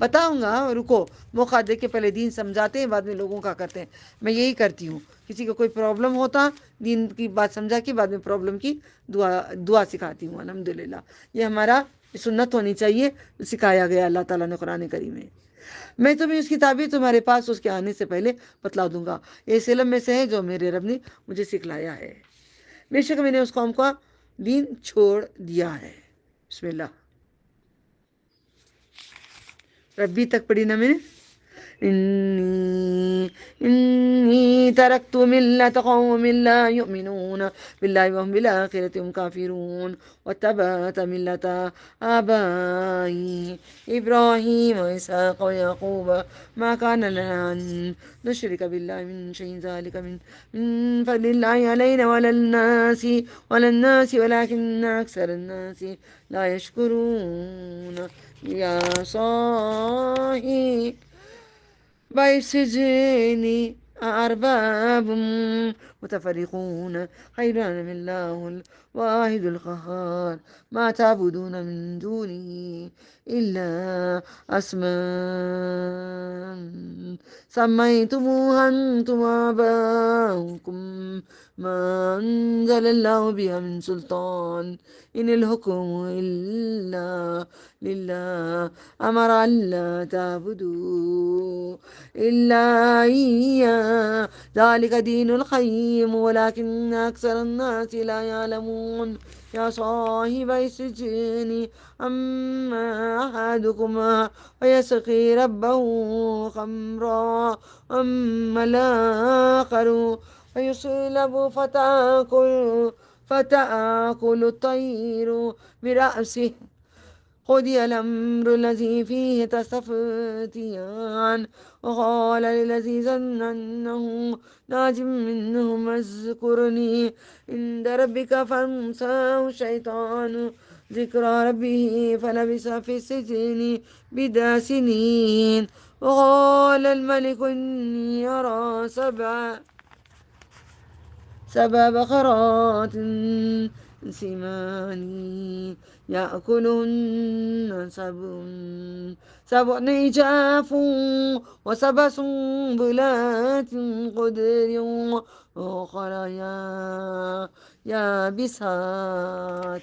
Speaker 2: بتاؤں گا، رکو، موقع دے کے پہلے دین سمجھاتے ہیں، بعد میں لوگوں کا کرتے ہیں۔ میں یہی کرتی ہوں، کسی کو کوئی پرابلم ہوتا، دین کی بات سمجھا کے بعد میں پرابلم کی دعا سکھاتی ہوں، الحمدللہ۔ یہ ہمارا سنت ہونی چاہیے، سکھایا گیا اللہ تعالیٰ نے قرآن کریم میں۔ میں تمہیں اس کی تعبیر تمہارے پاس اس کے آنے سے پہلے بتلا دوں گا، یہ اس علم میں سے ہے جو میرے رب نے مجھے سکھلایا ہے، بے شک میں نے اس قوم کا دین چھوڑ دیا ہے۔ بسم اللہ۔ ربی تک پڑھی نا میں نے، انی ترکت ملت قوم لا یؤمنون باللہ وهم بالآخرۃ هم کافرون واتبعت ملت آبائی ابراہیم واسحاق ویعقوب ما کان لنا ان نشرک باللہ من شیء ذلک من فضل اللہ علینا وللناس ولکن اکثر الناس لا یشکرون یا صاحب بَيْسِجْنِ أَرْبَابٌ متفرقون خير أم الله الواحد القهار ما تعبدون من دونه إلا أسماء سميتموها أنتم وآباؤكم ما أنزل الله بها من سلطان إن الحكم إلا لله أمر ألا تعبدوا إلا إياه ذلك دين القيم ولكن أكثر الناس لا يعلمون يا صاحب السجن أما أحدكما فيسقي ربه خمرا أما الآخر فيصلب فتأكل الطير برأسه قضي الأمر الذي فيه تستفتيان وقال للذي ظن أنه ناج منهم اذكرني عند ربك فانساه الشيطان ذكر ربه فلبث في السجن بضع سنين وقال الملك إني أرى سبع بقرات سمان يأكلهن سبع عجاف وسبع سنبلات خضر وأخرى يابسات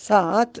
Speaker 2: 7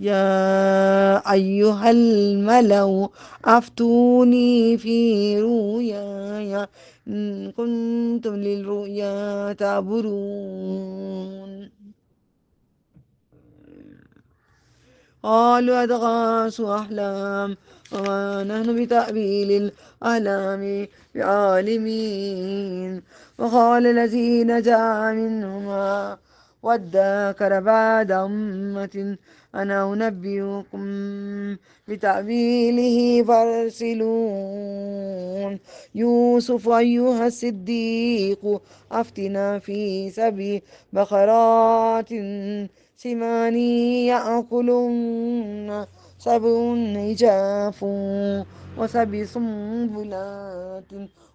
Speaker 2: يا أيها الملأ أفتوني في رؤياي إن كنتم للرؤيا تعبرون قالوا أضغاث أحلام وما نحن بتأويل الأحلام بعالمين وقال الذي نجا منهما وادكر بعد أمة أنا أنبئكم بتأويله فارسلون يوسف أيها الصديق أفتنا في سبع بقرات سمان يأكلن سبع عجاف وسبع سنبلات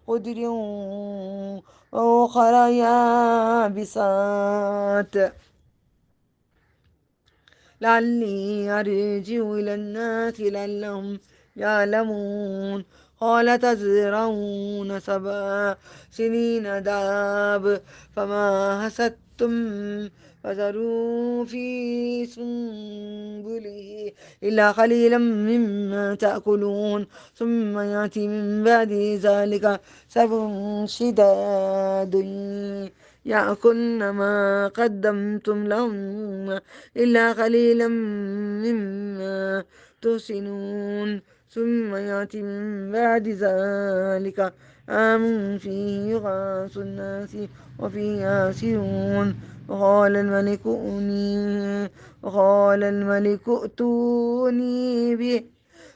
Speaker 2: خضر وأخرى يابسات لعلي أرجع إلى الناس لعلهم يعلمون قال تزرعون 7 سنين داب فما حصدتم فذروا في سنبله إلا قليلا مما تأكلون ثم يأتي من بعد ذلك 7 شداد يأكلن ما قدمتم لهم إلا قليلا مما تحسنون ثم يأتي من بعد ذلك عام فيه يغاث الناس وفيه يعصرون وقال الملك ائتوني به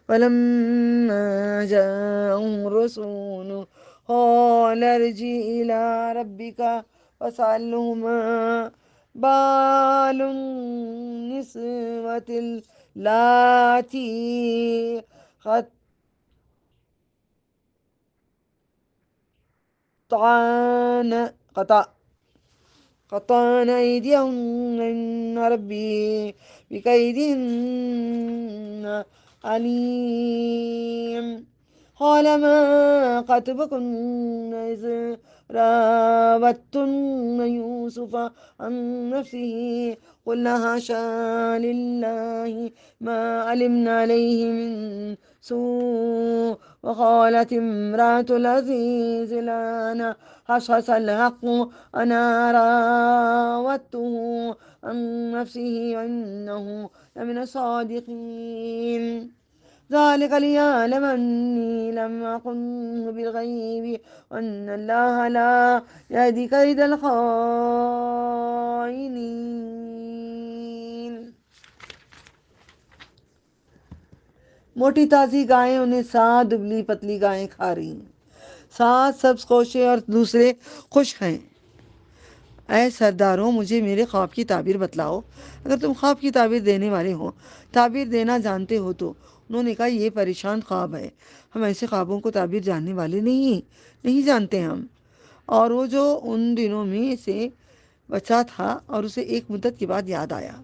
Speaker 2: فلما جاءه الرسول قال ارجع إلى ربك واسأله ما بال النسوة اللاتي قطعن أيديهن إن ربي بكيدهن عليم قال ما خطبكن إذ راوتن يوسف عن نفسه قلنا حاشا لله ما علمنا عليه من سوء وقالت امرأة العزيز الآن حصحص الحق أنا راودته عن نفسه وإنه لمن الصادقين ذلك ليعلم أني لم أكن بالغيب وأن الله لا يهدي كيد الخائنين موٹی تازی گائیں انہیں 7 دبلی پتلی گائیں کھا رہی ہیں، 7 سبز کوشے اور دوسرے خشک ہیں۔ اے سرداروں مجھے میرے خواب کی تعبیر بتلاؤ، اگر تم خواب کی تعبیر دینے والے ہو، تعبیر دینا جانتے ہو تو۔ انہوں نے کہا یہ پریشان خواب ہے، ہم ایسے خوابوں کو تعبیر جاننے والے نہیں جانتے ہم۔ اور وہ جو ان دنوں میں سے بچا تھا اور اسے ایک مدت کے بعد یاد آیا،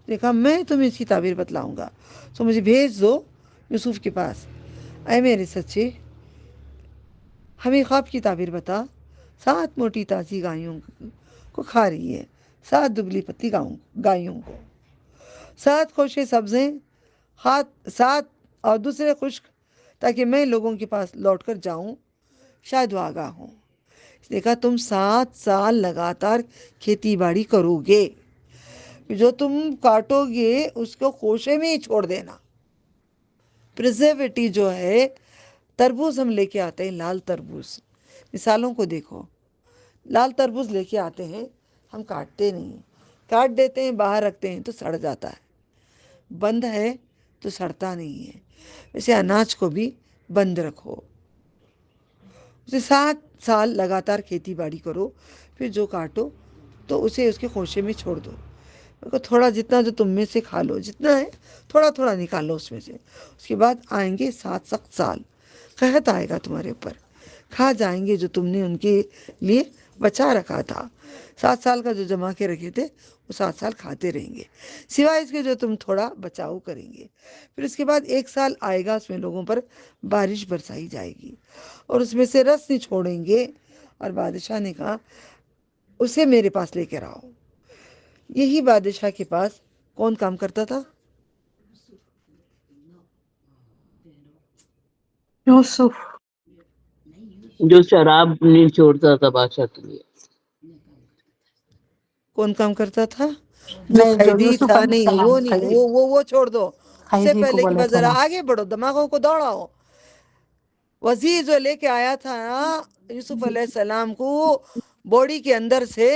Speaker 2: دیکھا میں تمہیں اس کی تعبیر بتلاؤں گا، تو مجھے بھیج دو یوسف کے پاس۔ اے میرے سچے، ہمیں خواب کی تعبیر بتا۔ 7 موٹی تازی گایوں کو کھا رہی ہے، 7 دبلی پتلی گایوں کو، 7 خوشے سبزیں 7 اور دوسرے خشک، تاکہ میں لوگوں کے پاس لوٹ کر جاؤں، شاید وہ آگاہ ہوں۔ اس نے کہا تم 7 سال لگاتار کھیتی باڑی کرو گے، جو تم کاٹو گے اس کو خوشے میں ہی چھوڑ دینا۔ پریزرویٹو جو ہے، تربوز ہم لے کے آتے ہیں، لال تربوز، مثالوں کو دیکھو، لال تربوز لے کے آتے ہیں، ہم کاٹتے نہیں، کاٹ دیتے ہیں باہر رکھتے ہیں تو سڑ جاتا ہے، بند ہے تو سڑتا نہیں ہے۔ ویسے اناج کو بھی بند رکھو، اسے 7 سال لگاتار کھیتی باڑی کرو، پھر جو کاٹو تو اسے اس کے خوشے میں چھوڑ دو، تھوڑا جتنا جو تم میں سے کھا لو، جتنا ہے تھوڑا تھوڑا نکالو اس میں سے۔ اس کے بعد آئیں گے 7 سخت سال، قحط آئے گا تمہارے اوپر، کھا جائیں گے جو تم نے ان کے لیے بچا رکھا تھا۔ 7 سال کا جو جما کے رکھے تھے وہ 7 سال کھاتے رہیں گے، سوائے اس کے جو تم تھوڑا بچاؤ کریں گے۔ پھر اس کے بعد 1 سال آئے گا، اس میں لوگوں پر بارش برسائی جائے گی اور اس میں سے رس نہیں چھوڑیں گے۔ اور بادشاہ نے کہا اسے میرے پاس لے کر آؤ۔ یہی بادشاہ کے پاس کون کام کرتا تھا؟ یوسف
Speaker 3: جو شراب نہیں چھوڑتا تھا بادشاہ کے لیے.
Speaker 2: کون کام کرتا تھا؟ جو
Speaker 4: نہیں، جو
Speaker 2: قیدی
Speaker 4: یوسف
Speaker 2: تھا.
Speaker 4: علیہ
Speaker 2: نہیں
Speaker 4: السلام
Speaker 2: وہ نہیں،
Speaker 4: قیدی
Speaker 2: وہ چھوڑ دو. اس سے
Speaker 4: قیدی کو
Speaker 2: پہلے کی
Speaker 4: بولے
Speaker 2: بات
Speaker 4: تھے
Speaker 2: ذرا
Speaker 4: نا.
Speaker 2: آگے بڑھو، دماغوں کو دوڑاؤ. وزیر جو لے کے آیا تھا یوسف علیہ السلام کو باڈی کے اندر سے،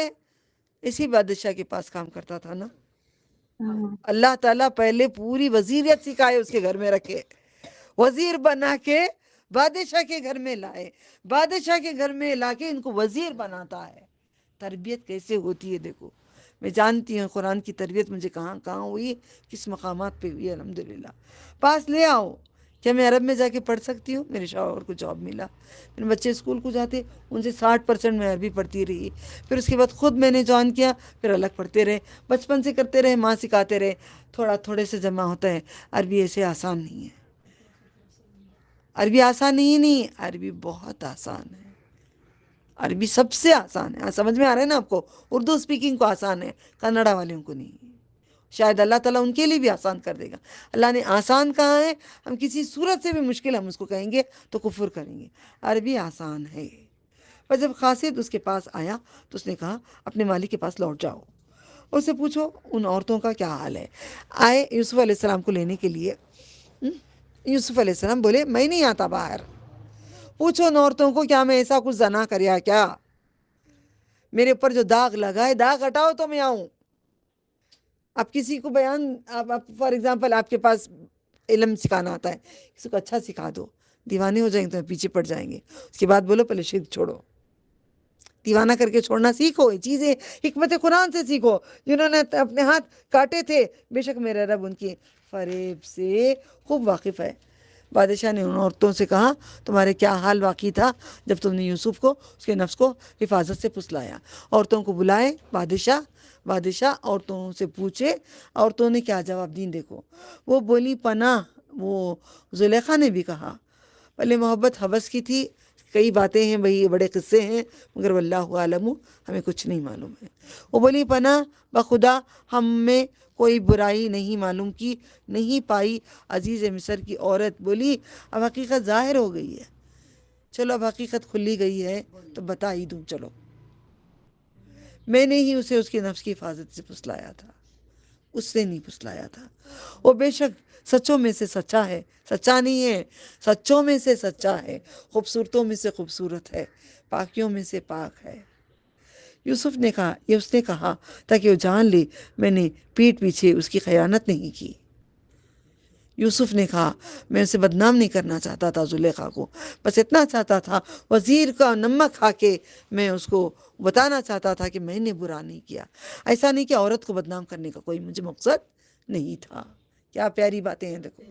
Speaker 2: اسی بادشاہ کے پاس کام کرتا تھا نا. اللہ تعالیٰ پہلے پوری وزیریت سکھائے، اس کے گھر میں رکھے، وزیر بنا کے بادشاہ کے گھر میں لائے، بادشاہ کے گھر میں لا کے ان کو وزیر بناتا ہے. تربیت کیسے ہوتی ہے دیکھو. میں جانتی ہوں قرآن کی تربیت مجھے کہاں کہاں ہوئی، کس مقامات پہ ہوئی. الحمدللہ. پاس لے آؤ. کیا میں عرب میں جا کے پڑھ سکتی ہوں؟ میرے شوہر کو جاب ملا، میرے بچے اسکول کو جاتے، ان سے 60% میں عربی پڑھتی رہی. پھر اس کے بعد خود میں نے جوائن کیا، پھر الگ پڑھتے رہے، بچپن سے کرتے رہے، ماں سکھاتے رہے. تھوڑا تھوڑے سے جمع ہوتا ہے. عربی ایسے آسان نہیں ہے. عربی آسان نہیں، عربی بہت آسان ہے. عربی سب سے آسان ہے. سمجھ میں آ رہا ہے نا آپ کو؟ اردو اسپیکنگ کو آسان ہے، کنڑا والوں کو نہیں. شاید اللہ تعالیٰ ان کے لیے بھی آسان کر دے گا. اللہ نے آسان کہا ہے. ہم کسی صورت سے بھی مشکل ہم اس کو کہیں گے تو کفر کریں گے. عربی آسان ہے. پر جب قاصد اس کے پاس آیا تو اس نے کہا اپنے مالک کے پاس لوٹ جاؤ، اس سے پوچھو ان عورتوں کا کیا حال ہے. آئے یوسف علیہ السلام کو لینے کے لیے. یوسف علیہ السلام بولے میں نہیں آتا باہر. پوچھو ان عورتوں کو کیا میں ایسا کچھ زنا کریا کیا؟ میرے اوپر جو داغ لگا ہے داغ ہٹاؤ تو میں آؤں. اب کسی کو بیان، آپ فار ایگزامپل آپ کے پاس علم سکھانا آتا ہے، کسی کو اچھا سکھا دو، دیوانے ہو جائیں گے تو پیچھے پڑ جائیں گے. اس کے بعد بولو پہلے شرک چھوڑو. دیوانہ کر کے چھوڑنا سیکھو. یہ چیزیں حکمت قرآن سے سیکھو. جنہوں نے اپنے ہاتھ کاٹے تھے، بے شک میرا رب ان کی فریب سے خوب واقف ہے. بادشاہ نے ان عورتوں سے کہا تمہارے کیا حال واقعی تھا جب تم نے یوسف کو، اس کے نفس کو حفاظت سے پھسلایا. عورتوں کو بلائے بادشاہ عورتوں سے پوچھے عورتوں نے کیا جواب دیں. دیکھو وہ بولی پناہ. وہ زلیخا نے بھی کہا پہلے محبت حوث کی تھی، کئی باتیں ہیں بھئی، یہ بڑے قصے ہیں، مگر واللہ عالم، ہمیں کچھ نہیں معلوم ہے. وہ بولی پناہ بخدا ہم میں کوئی برائی نہیں معلوم کی، نہیں پائی. عزیز مصر کی عورت بولی اب حقیقت ظاہر ہو گئی ہے. چلو اب حقیقت کھلی گئی ہے تو بتا ہی دوں. چلو میں نے ہی اسے اس کے نفس کی حفاظت سے پھسلایا تھا، اس سے نہیں پھسلایا تھا. وہ بے شک سچوں میں سے سچا ہے، سچا نہیں ہے، سچوں میں سے سچا ہے، خوبصورتوں میں سے خوبصورت ہے، پاکیوں میں سے پاک ہے. یوسف نے کہا، یہ اس نے کہا تاکہ وہ جان لے میں نے پیٹھ پیچھے اس کی خیانت نہیں کی. یوسف نے کہا میں اسے بدنام نہیں کرنا چاہتا تھا زلیخا کو، بس اتنا چاہتا تھا وزیر کا نمک کھا کے میں اس کو بتانا چاہتا تھا کہ میں نے برا نہیں کیا. ایسا نہیں کہ عورت کو بدنام کرنے کا کوئی مجھے مقصد نہیں تھا. کیا پیاری باتیں ہیں دیکھو.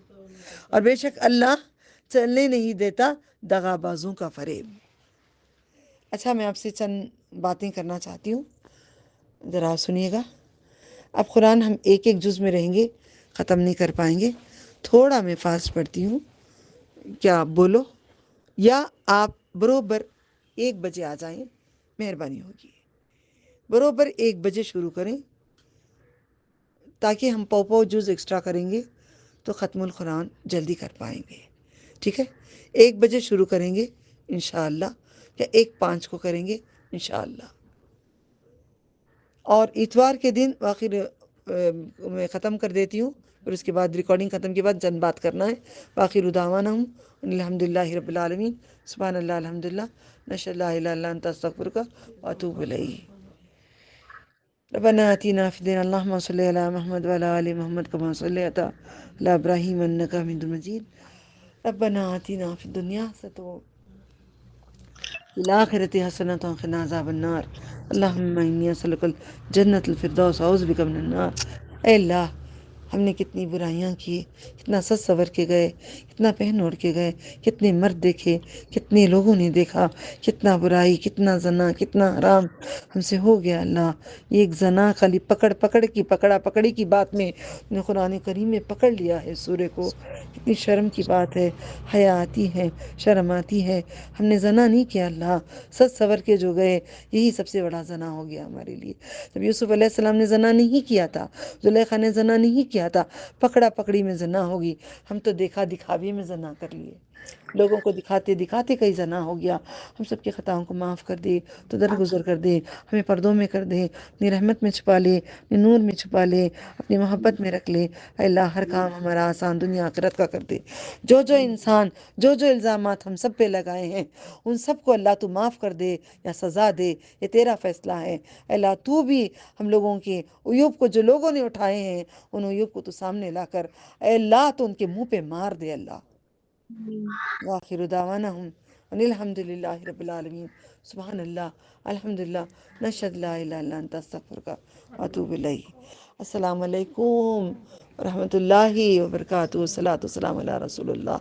Speaker 2: اور بے شک اللہ چلنے نہیں دیتا دغا بازوں کا فریب. اچھا میں آپ سے چند باتیں کرنا چاہتی ہوں، ذرا سنیے گا. اب قرآن ہم ایک ایک جز میں رہیں گے، ختم نہیں کر پائیں گے. تھوڑا میں فاسٹ پڑھتی ہوں، کیا آپ بولو، یا آپ بروبر 1 بجے آ جائیں، مہربانی ہوگی. بروبر 1 بجے شروع کریں تاکہ ہم پاؤ جز ایکسٹرا کریں گے تو ختم القرآن جلدی کر پائیں گے. ٹھیک ہے؟ 1 بجے شروع کریں گے انشاءاللہ، یا 1:05 کو کریں گے انشاءاللہ. اور اتوار کے دن آخر میں ختم کر دیتی ہوں، پھر اس کے بعد ریکارڈنگ ختم کے بعد چند بات کرنا ہے. باقی دعوانا الحمدللہ رب العالمین، سبحان اللہ الحمدللہ، نشہد لا الہ الا انت استغفرک واتوب الیک. ربنا آتنا فی الدنیا، اللہم صلی علی محمد وعلی آل محمد کما صلیت علی ابراہیم انک حمید مجید. ربنا آتنا فی الدنیا حسنۃ فی الآخرۃ حسنۃ وقنا عذاب النار. اللہم انی اسألک الجنۃ الفردوس اعوذ بک من النار. اے اللہ ہم نے کتنی برائیاں کی، کتنا سج سور کے گئے، کتنا پہن اوڑھ کے گئے، کتنے مرد دیکھے، کتنے لوگوں نے دیکھا، کتنا برائی، کتنا زنا، کتنا حرام ہم سے ہو گیا. اللہ یہ ایک زنا خالی پکڑا پکڑی کی بات میں نے قرآن کریم میں پکڑ لیا ہے سورے کو. کتنی شرم کی بات ہے، حیا آتی ہے، شرم آتی ہے. ہم نے زنا نہیں کیا اللہ، سج سور کے جو گئے یہی سب سے بڑا زنا ہو گیا ہمارے لیے. جب یوسف علیہ السلام نے زنا نہیں کیا تھا، زلیخا نے زنا نہیں کیا تھا، پکڑا پکڑی میں زنا ہوگی. ہم تو دیکھا دکھاوی میں زنا کر لیے. لوگوں کو دکھاتے دکھاتے کئی زنا ہو گیا. ہم سب کی خطاؤں کو معاف کر دے، تو درگزر کر دے، ہمیں پردوں میں کر دے، اپنی رحمت میں چھپا لے، اپنے نور میں چھپا لے، اپنی محبت میں رکھ لے. اے اللہ ہر کام ہمارا آسان دنیا آخرت کا کر دے. جو انسان جو الزامات ہم سب پہ لگائے ہیں ان سب کو اللہ تو معاف کر دے یا سزا دے، یہ تیرا فیصلہ ہے. اے اللہ تو بھی ہم لوگوں کے عیوب کو جو لوگوں نے اٹھائے ہیں ان عیوب کو تو سامنے لا کر اے اللہ تو ان کے منہ پہ مار دے. اللہ وآخر دعوانہم ان الحمد للہ رب العالمین. سبحان اللہ، الحمد للہ، نشہد لا الہ الا انت استغفرک واتوب الیک. السلام علیکم ورحمۃ اللہ وبرکاتہ. الصلاۃ والسلام علی رسول اللہ.